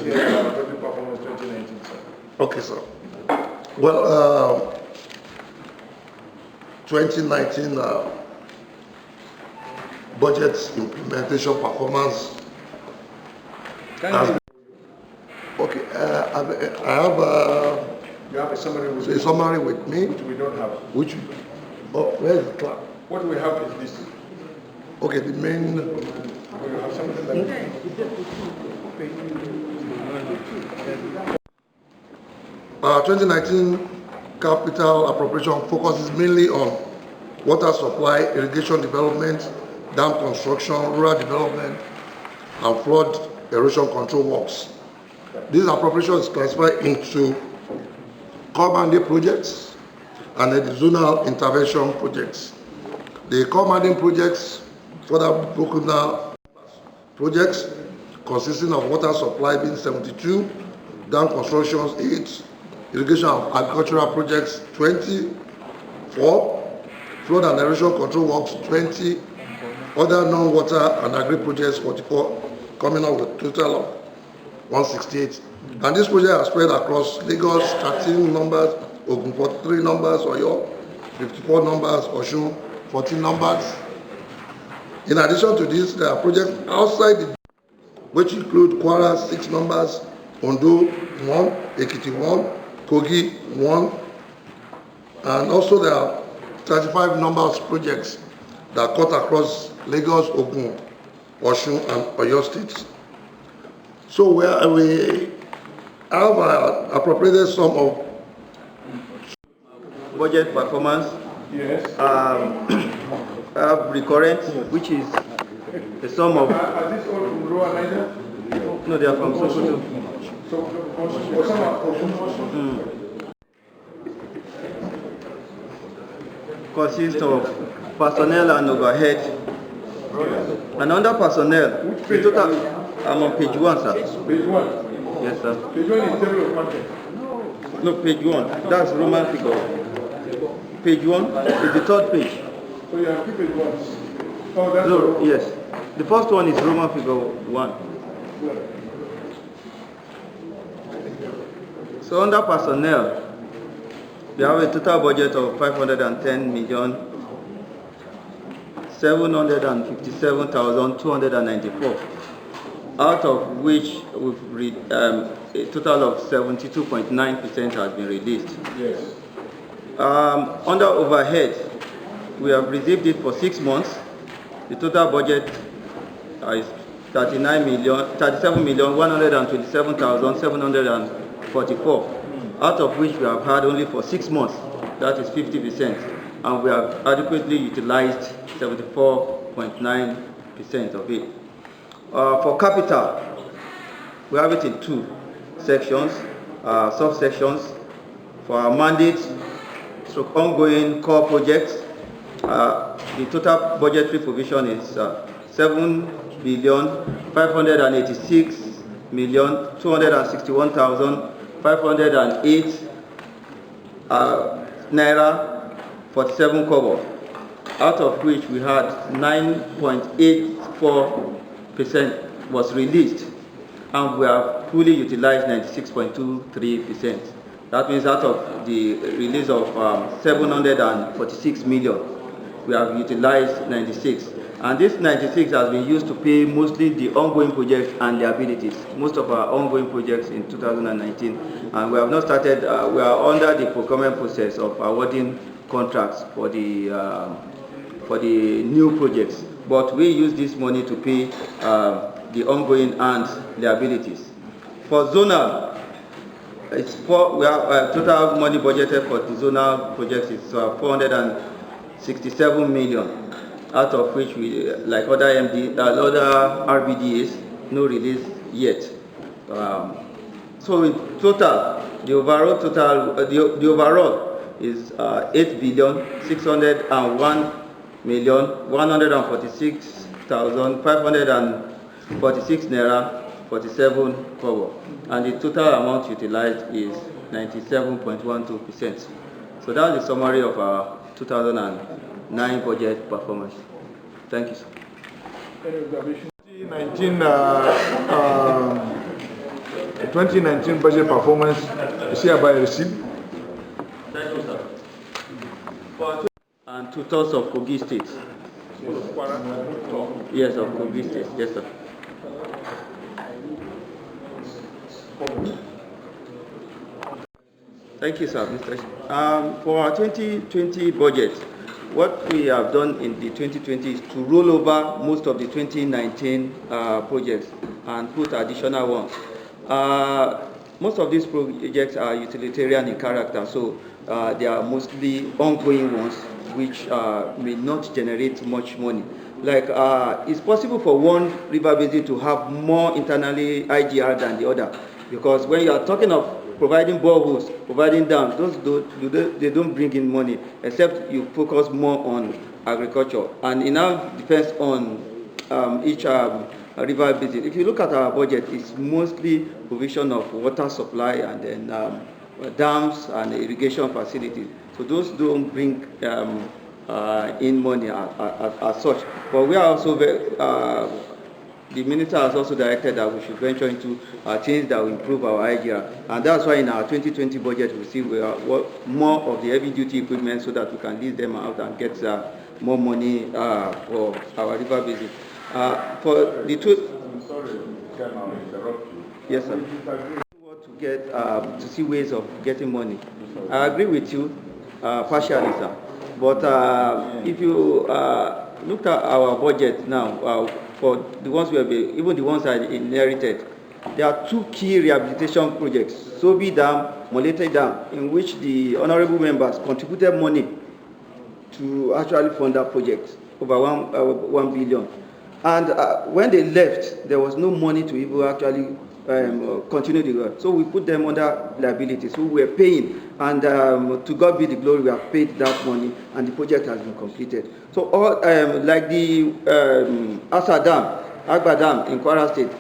hear about the performance 2019, sir. Okay, sir. Well, 2019 budget implementation performance. Okay, I have You have a summary with a summary with me. which we don't have. Where's the clock? What we have is this. Okay, the main. We have something like this. 2019 capital appropriation focuses mainly on water supply, irrigation development, dam construction, rural development, and flood erosion control works. This appropriation is classified into core mandate projects and the zonal intervention projects. The core mandate projects further broken down projects consisting of water supply being 72, dam constructions 8, irrigation of agricultural projects 24, flood and erosion control works 20, other non-water and agri projects 44, coming up with a total of 168. And this project are spread across Lagos 13 numbers, Ogun 43 numbers, Oyo 54 numbers, Osun 14 numbers. In addition to this, there are projects outside the which include Kwara 6 numbers, Ondo 1, Ekiti 1, Kogi 1, and also there are 35 numbers projects that cut across Lagos, Ogun, Osun, and Oyo states. So we have appropriated some of budget performance. Yes. Have recurrent, which is the sum of. Are these all from Rural Niger? No, they are from Sokoto. Consists of personnel and overhead. And under personnel, the total, I'm on page 1, sir. Page 1. Yes, sir. Page 1 is table of contents. No, page 1. That's Roman figure. Page 1 is the third page. So you have two page 1s. Oh, that's No, yes. The first one is Roman figure 1. So under personnel, we have a total budget of 510,757,294, out of which we've a total of 72.9% has been released. Yes. Under overhead, we have received it for 6 months. The total budget is 37,127,744, out of which we have had only for 6 months. That is 50%, and we have adequately utilized 74.9% of it. For capital, we have it in 2 sections, subsections. For our mandates, so ongoing core projects, the total budgetary provision is 7,586,261,508 naira 47 kobo, out of which we had 9.84% was released, and we have fully utilized 96.23%. That means out of the release of 746 million, we have utilized 96. And this 96 has been used to pay mostly the ongoing projects and liabilities, most of our ongoing projects in 2019. And we have not started, we are under the procurement process of awarding contracts for the new projects. But we use this money to pay the ongoing and liabilities. For zonal, we have total money budgeted for the zonal projects is 467 million, out of which we, like other other RBDAs, no release yet. So in total, the overall is 8,601,146,546 naira 47 kobo, and the total amount utilized is 97.12%. So that's the summary of our 2009 budget performance. Thank you, sir. 2019 budget performance is hereby received. Thank you, sir. And 2/3 of Kogi State. Yes, of Kogi State. Yes, sir. Thank you, sir. Mr. For our 2020 budget, what we have done in the 2020 is to roll over most of the 2019 projects and put additional ones. Most of these projects are utilitarian in character, so they are mostly ongoing ones which may not generate much money. Like, it's possible for one river basin to have more internally IGR than the other, because when you are talking of providing boreholes, providing dams, they don't bring in money, except you focus more on agriculture. And it now depends on each river basin. If you look at our budget, it's mostly provision of water supply and then dams and irrigation facilities. So those don't bring in money as such. But we are also the minister has also directed that we should venture into things that will improve our IGR. And that's why in our 2020 budget, we see we are more of the heavy-duty equipment so that we can lease them out and get more money for our river basin. For the two... Sorry, can I interrupt you? Yes, sir. To get to see ways of getting money. I agree with you partially, sir. But if you look at our budget now, for the ones we have, even the ones I inherited, there are 2 key rehabilitation projects: Sobi Dam, Molete Dam, in which the honorable members contributed money to actually fund that project, over 1 billion. And when they left, there was no money to even actually continue the work. So we put them under liability. So we're paying, and to God be the glory, we have paid that money, and the project has been completed. So all like the Asa Dam, Agba Dam in Kwara State,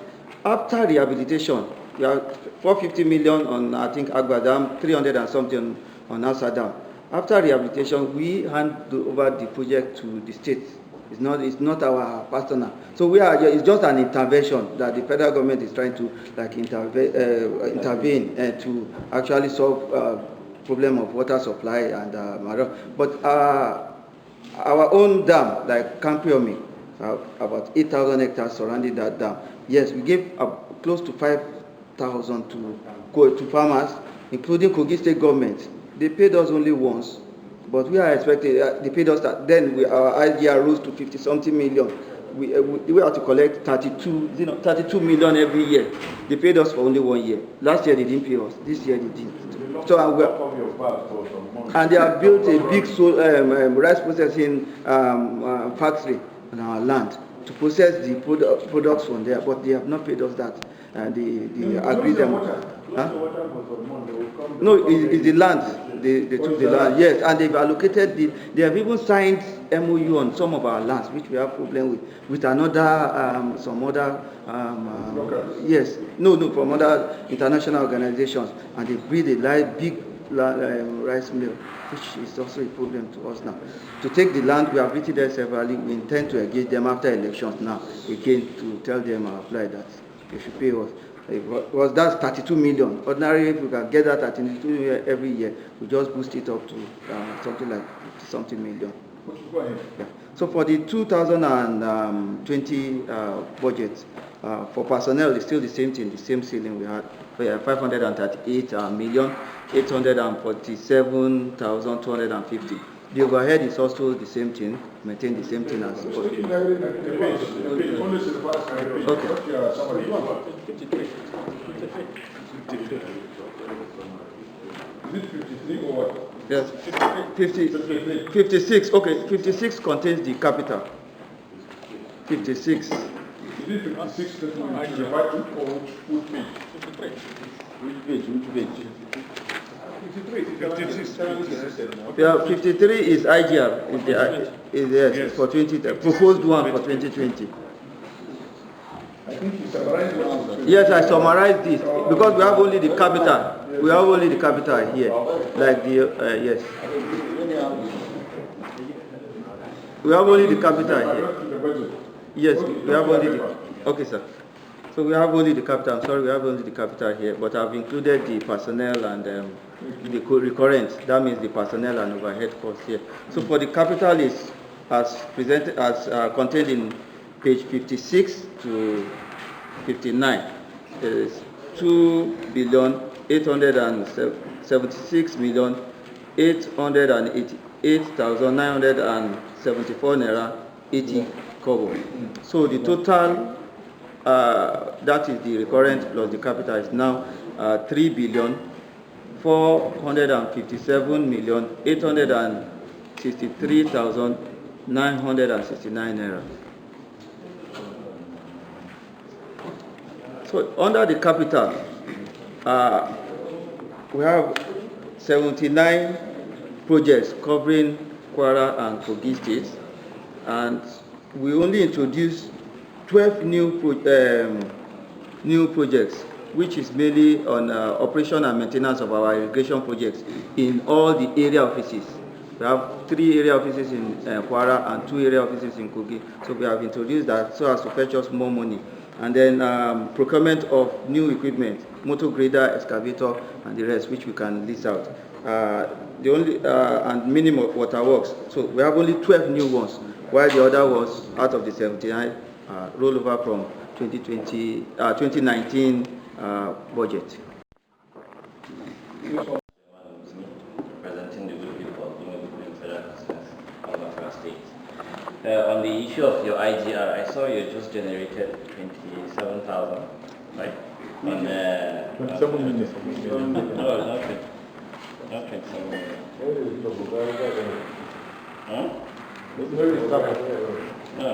after rehabilitation, we have 450 million on, I think, Agba Dam, 300 and something on Asa Dam. After rehabilitation, we hand over the project to the state. It's not our personal. So it's just an intervention that the federal government is trying to like intervene to actually solve problem of water supply and but our own dam, like Kampiomi, about 8,000 hectares surrounding that dam. Yes, we gave close to 5,000 to farmers, including Kogi State government. They paid us only once. But we are expecting, they paid us that, then our IDR rose to 50-something million. We have to collect 32 million every year. They paid us for only 1 year. Last year they didn't pay us. This year they did. So and they have built a big rice processing factory on our land to process the products from there. But they have not paid us that. And they agreed them. No, it's the land. They took the land, yes, and they've allocated they have even signed MOU on some of our lands, which we have problem with another, some other, yes, no, from other international organizations, and they build a big rice mill, which is also a problem to us now. To take the land, we have visited them severally. We intend to engage them after elections now, again, to tell them and apply that they should pay us. That's 32 million. Ordinarily, if we can get that 32 million every year, we just boost it up to something like something million. Yeah. So for the 2020 budget, for personnel, it's still the same thing, the same ceiling we had. We have 538 million, 847,250. The overhead is also the same thing, maintain the same thing as supposed to. Okay. Is it 53 or what? Yes. 56. Okay, 56 contains the capital. 56. Is it 56 that we divide to or which page? 53. Which page? 53. Yeah, 53 is IGR. Yes, for 20, proposed one for 2020. I think you summarized what. Yes, I summarized this because we have only the capital. We have only the capital here, like the yes. We have only the capital here. Yes, we have only the. Okay, sir. So we have only the capital. I'm sorry, we have only the capital here, but I've included the personnel and the recurrent. That means the personnel and overhead costs here. So for the capital is as presented as contained in page 56 to 59. There is 2,876,888,974 naira 80 kobo. So the total, that is the recurrent plus the capital, is now 3,457,863,969 naira. So under the capital, we have 79 projects covering Kwara and Kogi states, and we only introduced 12 new projects, which is mainly on operation and maintenance of our irrigation projects in all the area offices. We have 3 area offices in Kwara and 2 area offices in Kogi. So we have introduced that so as to fetch us more money. And then procurement of new equipment, motor grader, excavator, and the rest, which we can list out. The only and minimum waterworks. So we have only 12 new ones, while the other was out of the 79 rollover from 2019 budget. Presenting the good people of federal state. On the issue of your IGR, I saw you just generated 27,000, right? On 27 minutes. No, not 27 million. Huh? No,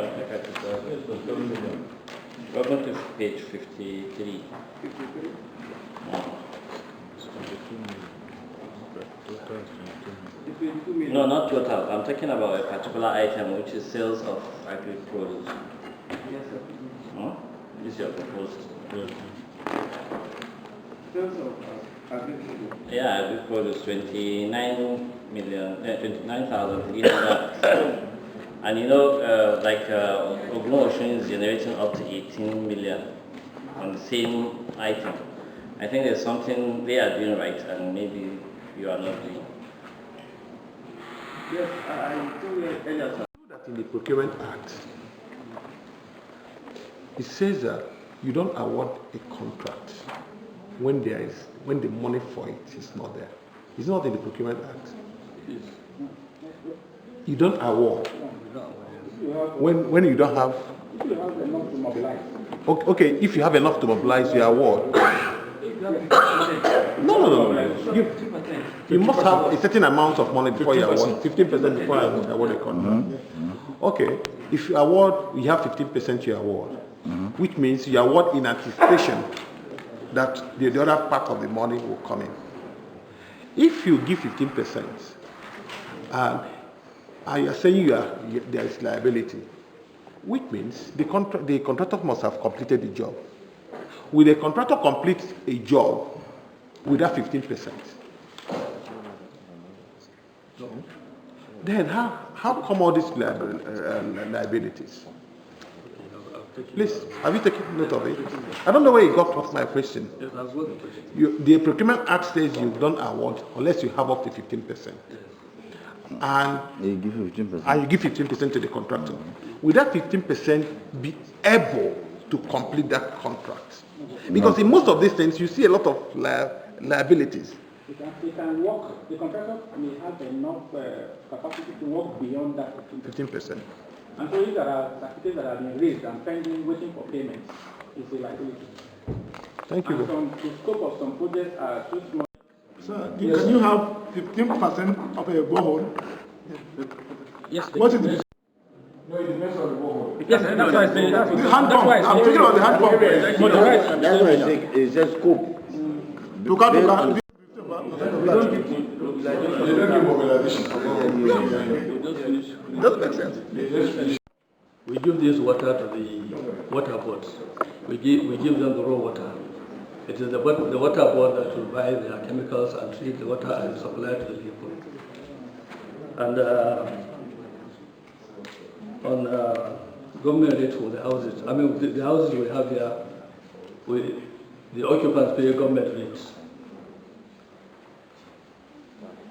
Welcome to page 53. No, not total. I'm talking about a particular item, which is sales of agri produce. Yes, sir. Huh? This is your proposed. Sales of agri produce. Yeah, agri produce 29,300. And you know, Ogun Ocean is generating up to 18 million on the same item. I think there's something they are doing right, and maybe you are not doing. Yes, I think earlier, sir. That in the Procurement Act, it says that you don't award a contract when the money for it is not there. It's not in the Procurement Act. You don't award when you don't have. If you have enough to mobilize. Okay, if you have enough to mobilize, you award. No. You must have a certain amount of money before you award. 15% before I award a contract. Okay, if you award, you have 15% you award, which means you award in anticipation that the other part of the money will come in. If you give 15%, and you are saying there is liability, which means the contractor must have completed the job. Will the contractor complete a job without 15%? No. Then how come all these liabilities? Please, have you taken note of it? I don't know where you got off my question. The Procurement Act says you don't award unless you have up to 15%. And you give 15%. And you give 15% to the contractor. Will that 15% be able to complete that contract? Because in most of these things, you see a lot of liabilities. They can work, the contractor may have enough capacity to work beyond that 15%. And so if there are certificates that have been raised and pending, waiting for payment, it's a liability. Thank you. And the scope of some projects are too small. Sir, can you have 15% of a borehole? Yes. What is the... No, it depends on the borehole. Yes, that's why I say that. The hand pump. I'm talking about the hand pump. That's why I say it's just scope. You can't do that. Doesn't make sense. We give this water to the water boards. We give them the raw water. It is the water board that will buy their chemicals and treat the water and supply to the people. And on government rate for the houses, I mean the houses we have here, the occupants pay government rates.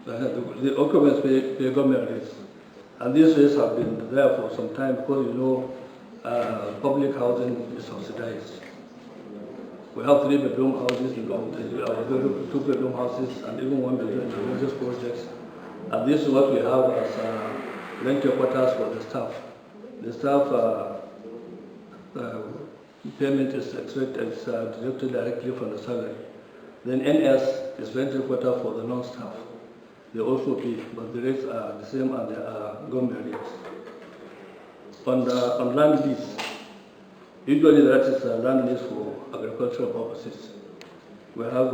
The occupants pay government rates. And these rates have been there for some time because, you know, public housing is subsidized. We have 3-bedroom houses, you know, 2-bedroom houses, and even 1-bedroom in religious projects. And this is what we have as rental quarters for the staff. The staff payment is deducted directly from the salary. Then NS is rental quarter for the non-staff. They also pay, but the rates are the same as the government rates. On land lease, usually that is land lease for agricultural purposes. We have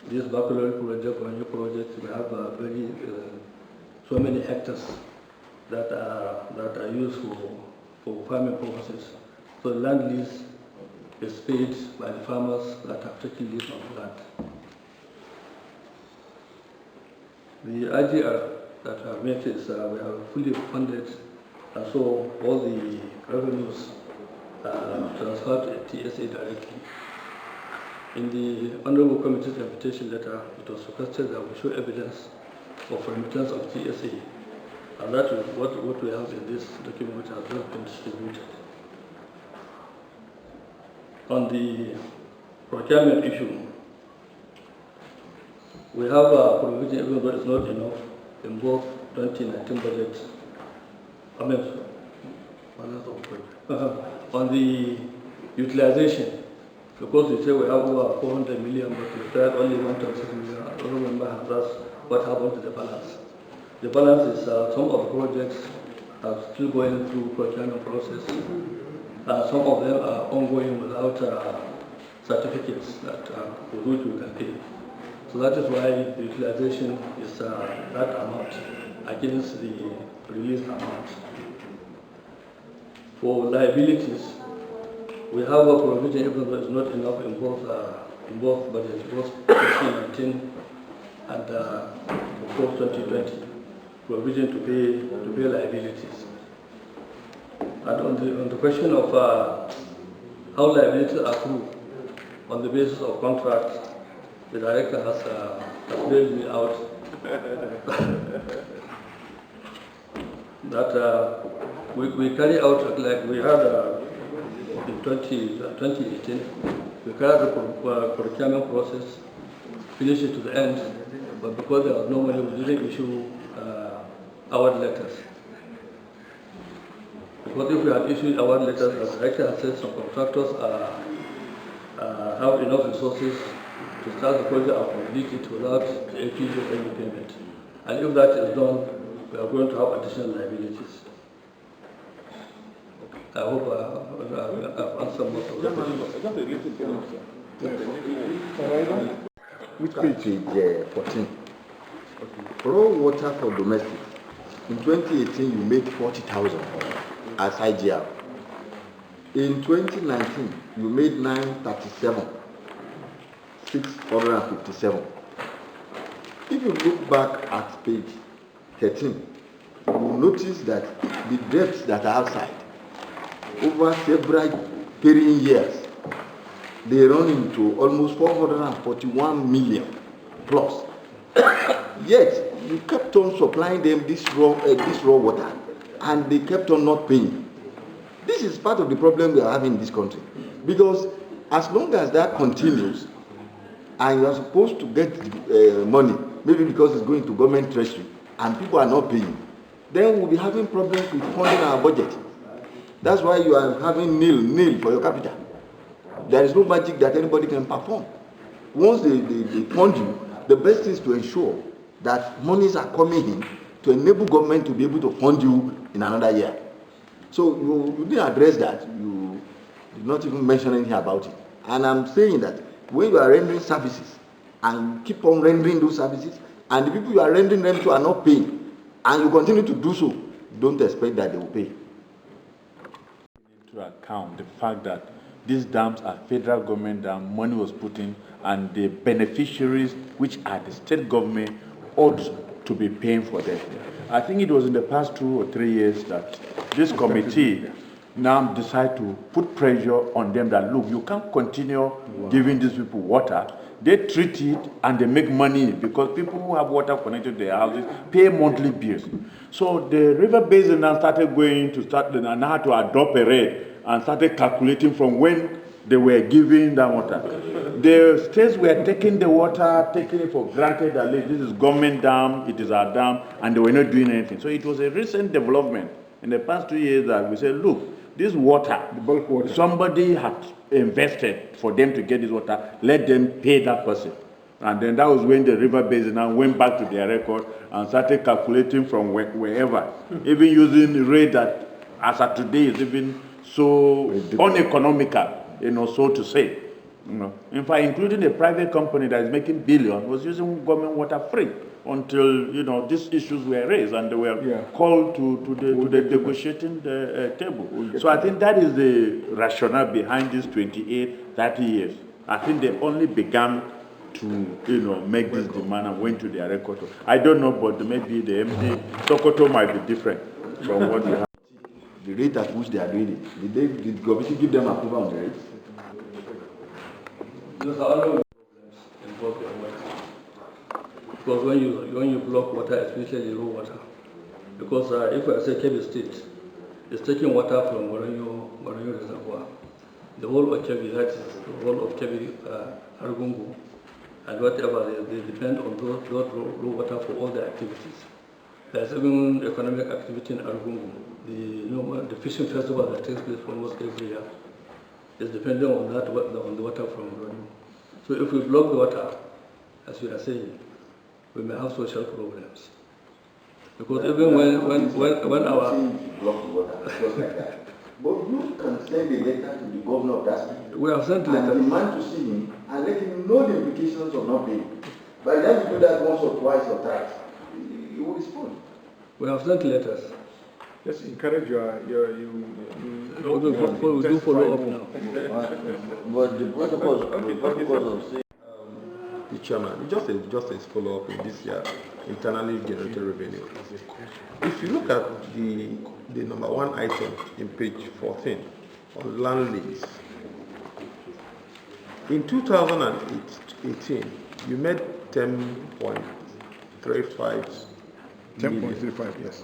this baccalaureate project or new project. We have so many hectares that are used for farming purposes. So the land lease is paid by the farmers that have taken lease of the land. The IGR that I made is we are fully funded, and so all the revenues transferred to TSA directly. In the Honorable Committee's invitation letter, it was requested that we show evidence of remittance of TSA, and that is what we have in this document which has just been distributed. On the procurement issue, we have a provision, even though it's not enough, in both 2019 budget. I mean, on the utilization, because we say we have over 400 million, but we tried only 1.6 million. I don't remember that's what happened to the balance. The balance is some of the projects are still going through procurement process, Some of them are ongoing without certificates that for which we can pay. So that is why the utilization is that amount against the released amount. For liabilities, we have a provision, even though it's not enough in both budgets, both 2019 and of course 2020, provision to pay liabilities. And on the question of how liabilities accrue on the basis of contracts, the director has laid me out that we carry out, like we had in 2018, we carried the procurement process, finished it to the end, but because there was no money, we didn't issue award letters. Because if we had issued award letters, as the director has said, some contractors have enough resources to start the project and complete it without the APG or any payment. And if that is done, we are going to have additional liabilities. I hope I've answered most of the questions. Which page is 14? Raw water for domestic. In 2018, you made 40,000 as IGR. In 2019, you made 937, 657. If you look back at page 13, you will notice that the debts that are outside, over several varying years, they run into almost 441 million plus. Yet, you kept on supplying them this raw water, and they kept on not paying. This is part of the problem we are having in this country. Because as long as that continues, and you are supposed to get money, maybe because it's going to government treasury, and people are not paying, then we'll be having problems with funding our budget. That's why you are having nil for your capital. There is no magic that anybody can perform. Once they fund you, the best is to ensure that monies are coming in to enable government to be able to fund you in another year. So you didn't address that. You did not even mention anything about it. And I'm saying that when you are rendering services and you keep on rendering those services, and the people you are rendering them to are not paying, and you continue to do so, don't expect that they will pay. To account the fact that these dams are federal government dam, money was put in, and the beneficiaries, which are the state government, ought to be paying for them. I think it was in the past 2 or 3 years that this committee now decide to put pressure on them that, look, you can't continue giving these people water. They treat it and they make money because people who have water connected to their houses pay monthly bills. So the river basin now started and had to adopt a rate and started calculating from when they were giving that water. The states were taking the water, taking it for granted that this is government dam, it is our dam, and they were not doing anything. So it was a recent development in the past 2 years that we said, look, this water, the bulk water, somebody had invested for them to get this water, let them pay that person. And then that was when the river basin now went back to their record and started calculating from wherever, even using the rate that, as of today, is even so uneconomical, so to say. In fact, including a private company that is making billions was using government water free until these issues were raised and they were called to the negotiating table. So I think that is the rationale behind these 28, 30 years. I think they only began to make this demand and went to their record. I don't know, but maybe the MD Sokoto might be different from what we have. The rate at which they are doing it, did government give them approval on the rate? Because I know involved in water. Because when you block water, especially raw water, because if I say Kebbi State is taking water from Moronyo Reservoir, the whole of Kebbi, that is the whole of Kebbi, Argungu, and whatever, they depend on those raw water for all their activities. There's even economic activity in Argungu. The fishing festival that takes place almost every year is dependent on that on the water from Moronyo. So if we block the water, as you are saying, we may have social problems. Because even when our But you can send a letter to the governor of that state. We have sent and letters. demand to see him and let him know the implications of not paying. By the time you do that once or twice or thrice, he will respond. We have sent letters. Just encourage We do follow up now. But the protocols of saying, the chairman, just a follow up in this year internally generated revenue. If you look at the number one item in page 14 on land lease, in 2018 you made 10.35 10.35, yes.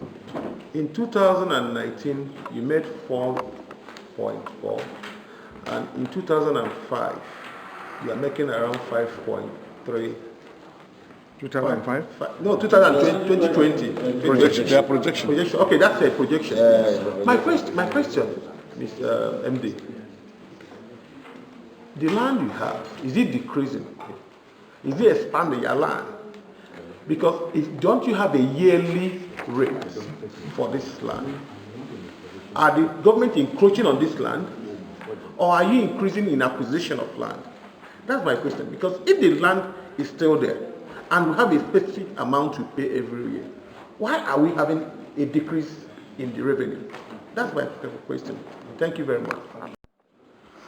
In 2019, you made 4.4, and in 2005, you are making around 5.3. 2005? No, 2020. Projection. They are projection. Projection. Okay, that's a projection. My question, Mr. MD, the land you have, is it decreasing? Is it expanding your land? Because don't you have a yearly rate for this land? Are the government encroaching on this land? Or are you increasing in acquisition of land? That's my question. Because if the land is still there and we have a specific amount to pay every year, why are we having a decrease in the revenue? That's my question. Thank you very much.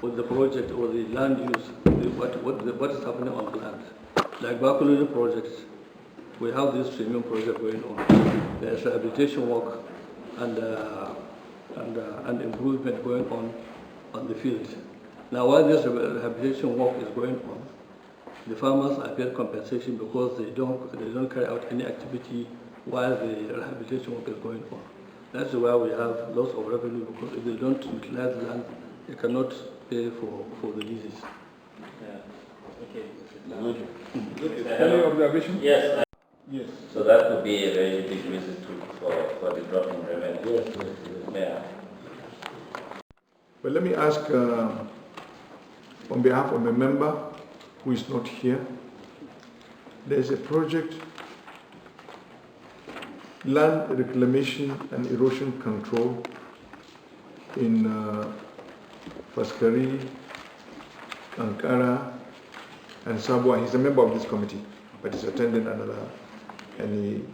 With the project or the land use, what is happening on the land? Like Bakuluni projects, we have this premium project going on. There's rehabilitation work and improvement going on the field. Now, while this rehabilitation work is going on, the farmers are paid compensation because they don't carry out any activity while the rehabilitation work is going on. That's why we have loss of revenue, because if they don't utilize the land, they cannot pay for the leases. Okay. Any observation? Yes. Yes. So that could be a very big reason for the drop in revenue. Yes. Yeah. But let me ask, on behalf of a member who is not here, there's a project, land reclamation and erosion control in Faskari, Ankara, and Sabwa. He's a member of this committee, but he's attending another, and he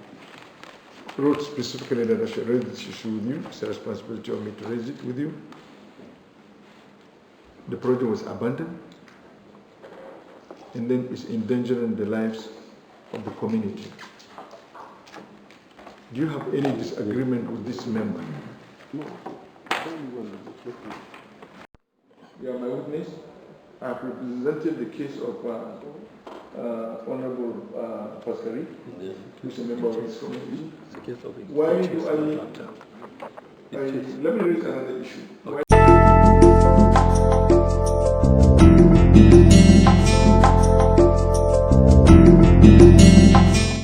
wrote specifically that I should raise this issue with you. It's a responsibility of me to raise it with you. The project was abandoned, and then it's endangering the lives of the community. Do you have any disagreement with this member? No. You are my witness. I have represented the case of Honorable Faskari, who is a member of this committee. Why do let me raise another issue. Why